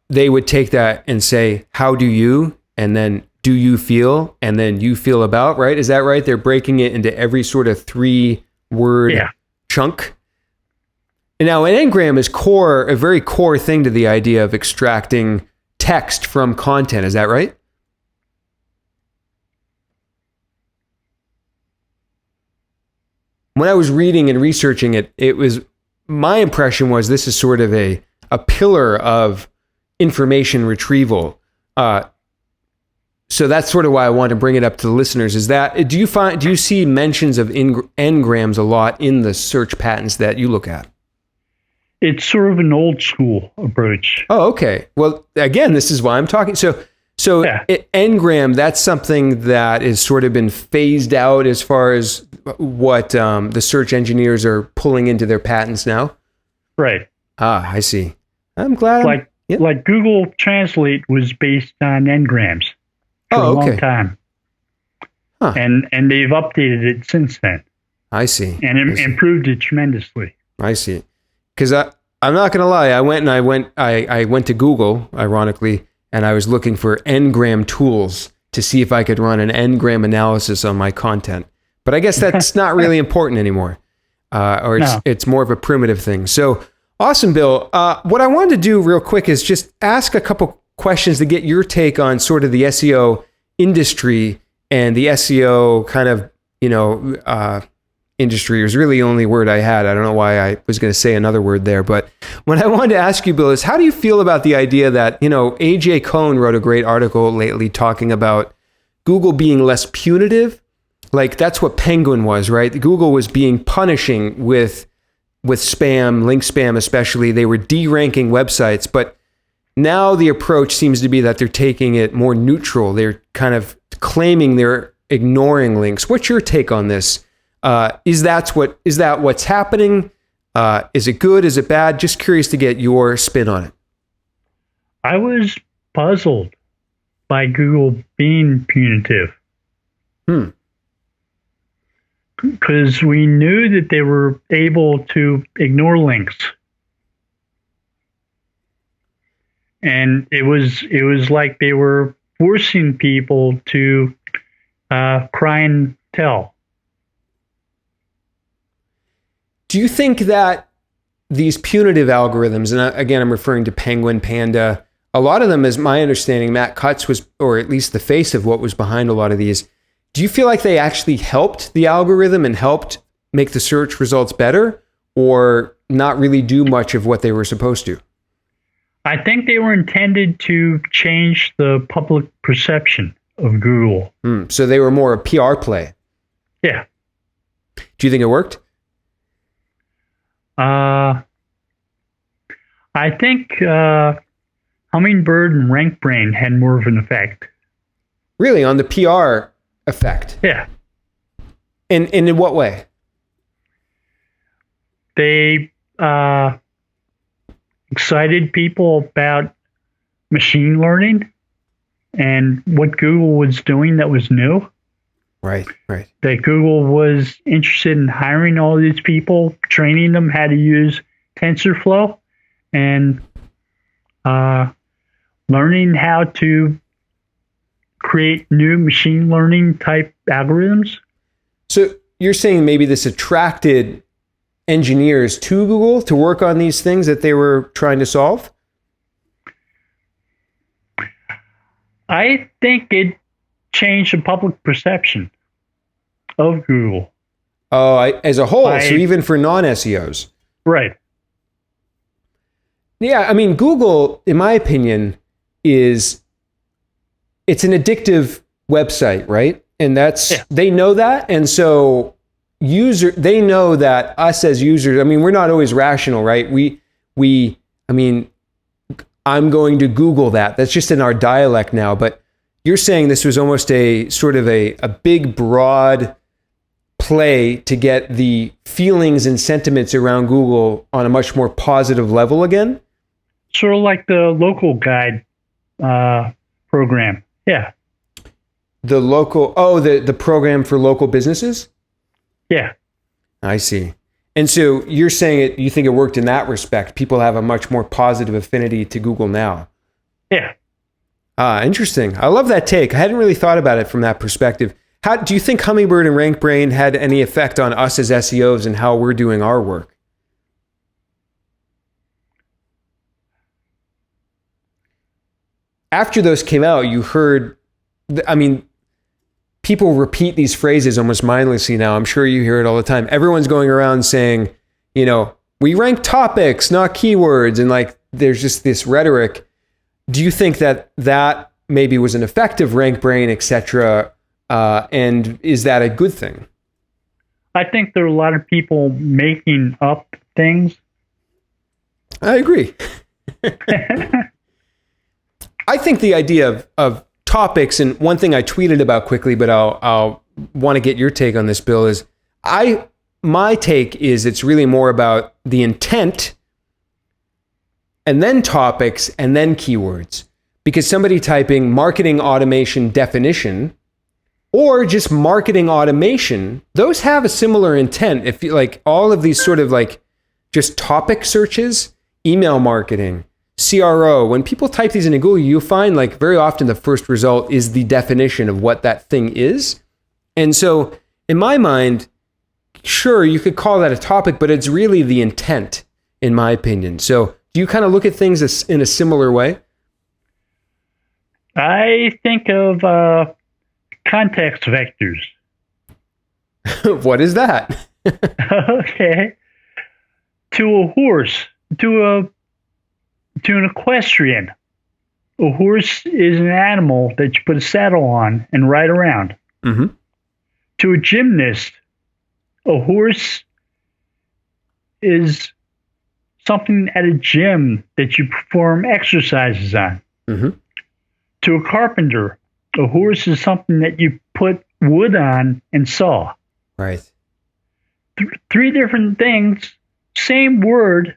they would take that and say, "How do you?" and then "Do you feel?" and then "You feel about," right? Is that right? They're breaking it into every sort of 3-word chunk. And now an n-gram is a very core thing to the idea of extracting text from content. Is that right? When I was reading and researching it, my impression was this is sort of a pillar of information retrieval. So that's sort of why I want to bring it up to the listeners. Do you see mentions of n-grams a lot in the search patents that you look at? It's sort of an old school approach. Oh, okay. Well, again, this is why I'm talking. So n-gram, that's something that has sort of been phased out as far as what the search engineers are pulling into their patents now. Right. Ah, I see. I'm glad. Like Google Translate was based on n-grams for a long time. Huh. And they've updated it since then. I see. And improved it tremendously. I see. Because I'm not going to lie, I went to Google, ironically, and I was looking for n-gram tools to see if I could run an n-gram analysis on my content. But I guess that's not really important anymore, it's more of a primitive thing. So awesome, Bill. What I wanted to do real quick is just ask a couple questions to get your take on sort of the SEO industry and the SEO kind of, industry was really the only word I had. I don't know why I was going to say another word there, but what I wanted to ask you, Bill, is how do you feel about the idea that, AJ Cohn wrote a great article lately talking about Google being less punitive? Like that's what Penguin was, right? Google was being punishing with spam, link spam especially. They were de-ranking websites, but now the approach seems to be that they're taking it more neutral. They're kind of claiming they're ignoring links. What's your take on this? Is that what's happening? Is it good? Is it bad? Just curious to get your spin on it. I was puzzled by Google being punitive. Because we knew that they were able to ignore links. And it was like they were forcing people to cry and tell. Do you think that these punitive algorithms, and again, I'm referring to Penguin, Panda, a lot of them, as my understanding, Matt Cutts was, or at least the face of what was behind a lot of these. Do you feel like they actually helped the algorithm and helped make the search results better, or not really do much of what they were supposed to? I think they were intended to change the public perception of Google. So they were more a PR play. Yeah. Do you think it worked? I think Hummingbird and RankBrain had more of an effect. Really, on the PR effect? Yeah. And in what way? They excited people about machine learning and what Google was doing that was new. Right. That Google was interested in hiring all these people, training them how to use TensorFlow, and learning how to create new machine learning type algorithms. So you're saying maybe this attracted engineers to Google to work on these things that they were trying to solve? I think it changed the public perception of Google. Oh, as a whole, so even for non-SEOs. Right. Yeah, I mean, Google, in my opinion, it's an addictive website, right? And they know that. And so they know that us as users, I mean, we're not always rational, right? I mean, I'm going to Google that. That's just in our dialect now. But you're saying this was almost a sort of a big, broad play to get the feelings and sentiments around Google on a much more positive level again? Sort of like the local guide program. Yeah. The program for local businesses? Yeah. I see. And so you're saying you think it worked in that respect. People have a much more positive affinity to Google now. Yeah. Interesting. I love that take. I hadn't really thought about it from that perspective. How do you think Hummingbird and RankBrain had any effect on us as SEOs and how we're doing our work? After those came out, you heard, I mean, people repeat these phrases almost mindlessly now. I'm sure you hear it all the time. Everyone's going around saying, we rank topics, not keywords. And like, there's just this rhetoric. Do you think that maybe was an effective RankBrain, et cetera? And is that a good thing? I think there are a lot of people making up things. I agree. I think the idea of topics, and one thing I tweeted about quickly, but I'll want to get your take on this, Bill, is my take is it's really more about the intent and then topics and then keywords. Because somebody typing marketing automation definition or just marketing automation, those have a similar intent. If you like all of these sort of like just topic searches, email marketing, CRO, when people type these into Google, you find like very often the first result is the definition of what that thing is. And so in my mind, sure, you could call that a topic, but it's really the intent, in my opinion. So do you kind of look at things in a similar way? I think of context vectors. What is that? Okay. To a horse, to an equestrian. A horse is an animal that you put a saddle on and ride around. Mm-hmm. To a gymnast, a horse is something at a gym that you perform exercises on. Mm-hmm. To a carpenter, a horse is something that you put wood on and saw. Right. Three different things, same word,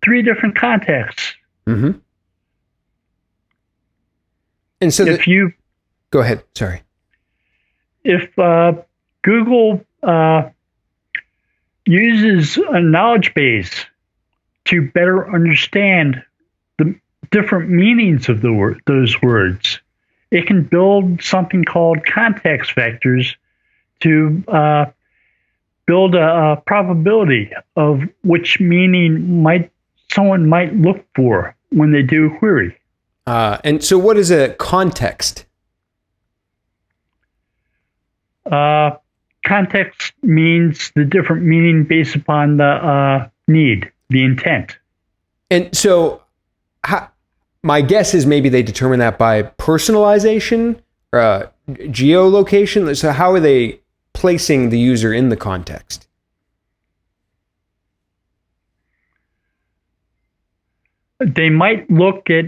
three different contexts. Mm-hmm. And so go ahead. Sorry. If Google uses a knowledge base to better understand the different meanings of those words, it can build something called context vectors to build a probability of which meaning someone might look for when they do a query. And so what is a context? Context means the different meaning based upon the need, the intent. And so my guess is maybe they determine that by personalization, geolocation. So how are they placing the user in the context? They might look at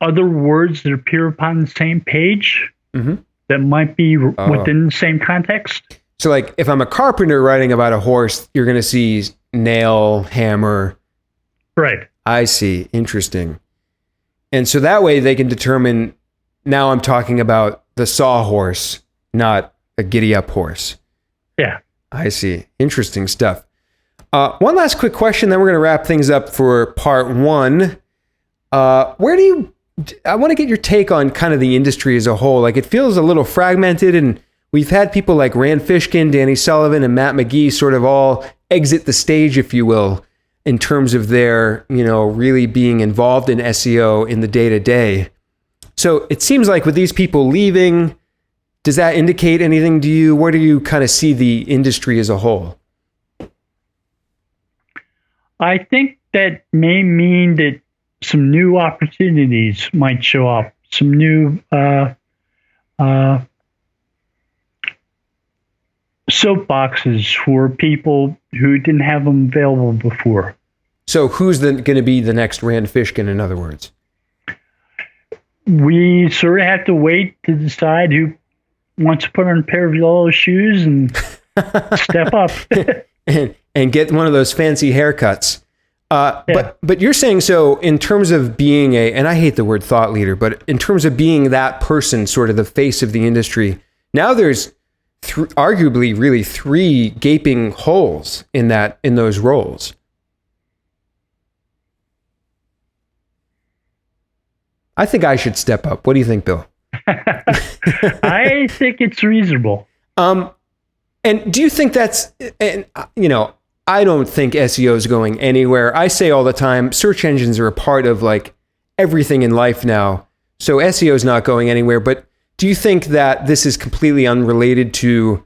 other words that appear upon the same page that might be within the same context. So like if I'm a carpenter writing about a horse, you're going to see nail, hammer. Right. I see. Interesting. And so that way they can determine, now I'm talking about the sawhorse, not a giddy up horse. Yeah. I see. Interesting stuff. One last quick question, then we're going to wrap things up for part one. I want to get your take on kind of the industry as a whole. Like it feels a little fragmented, and we've had people like Rand Fishkin, Danny Sullivan, and Matt McGee sort of all exit the stage, if you will, in terms of their, really being involved in SEO in the day-to-day. So it seems like with these people leaving, does that indicate anything to you? Where do you kind of see the industry as a whole? I think that may mean that some new opportunities might show up, some new soapboxes for people who didn't have them available before. So who's going to be the next Rand Fishkin, in other words? We sort of have to wait to decide who wants to put on a pair of yellow shoes and step up. and get one of those fancy haircuts. Yeah. But you're saying, so in terms of being and I hate the word thought leader, but in terms of being that person, sort of the face of the industry, now there's arguably really 3 gaping holes in those roles. I think I should step up. What do you think, Bill? I think it's reasonable. And do you think that's, I don't think SEO is going anywhere. I say all the time, search engines are a part of like everything in life now. So SEO is not going anywhere. But do you think that this is completely unrelated to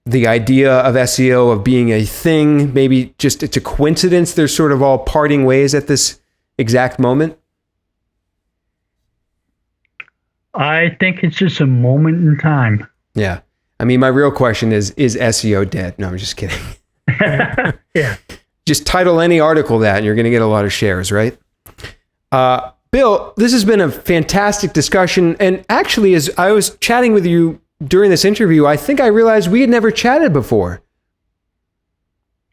the idea of SEO, of being a thing? Maybe just it's a coincidence they're sort of all parting ways at this exact moment? I think it's just a moment in time. Yeah. I mean, my real question is SEO dead? No, I'm just kidding. Yeah. Just title any article that and you're going to get a lot of shares, right? Bill, this has been a fantastic discussion. And actually, as I was chatting with you during this interview, I think I realized we had never chatted before.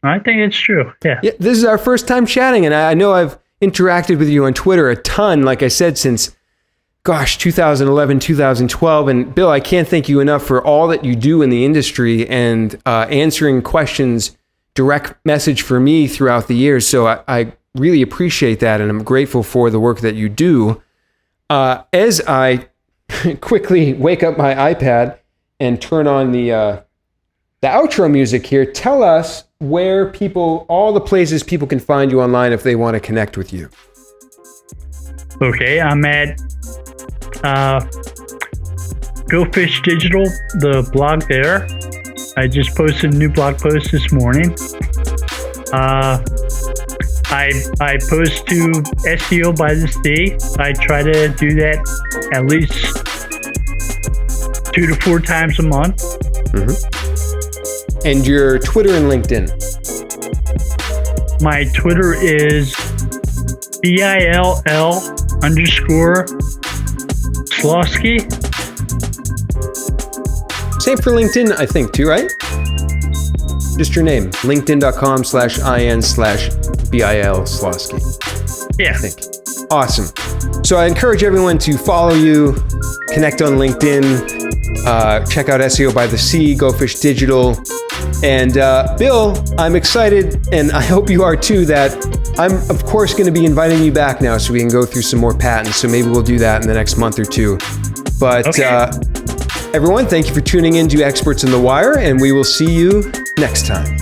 I think it's true. Yeah. This is our first time chatting. And I know I've interacted with you on Twitter a ton, like I said, since 2011, 2012. And Bill, I can't thank you enough for all that you do in the industry and answering questions, direct message for me throughout the years. So I really appreciate that. And I'm grateful for the work that you do. As I quickly wake up my iPad and turn on the outro music here, tell us where all the places people can find you online if they want to connect with you. Okay, I'm at Go Fish Digital, the blog there. I just posted a new blog post this morning. I post to SEO by the Sea. I try to do that at least 2 to 4 times a month. Mm-hmm. And your Twitter and LinkedIn? My Twitter is BILL_Slawski. Same for LinkedIn, I think, too, right? Just your name, linkedin.com/in/BIL Slawski. Yeah. I think. Awesome. So I encourage everyone to follow you, connect on LinkedIn, check out SEO by the Sea, Go Fish Digital. And Bill, I'm excited, and I hope you are too, that I'm, of course, going to be inviting you back now so we can go through some more patents. So maybe we'll do that in the next month or two. But okay. Everyone, thank you for tuning in to Experts in the Wire, and we will see you next time.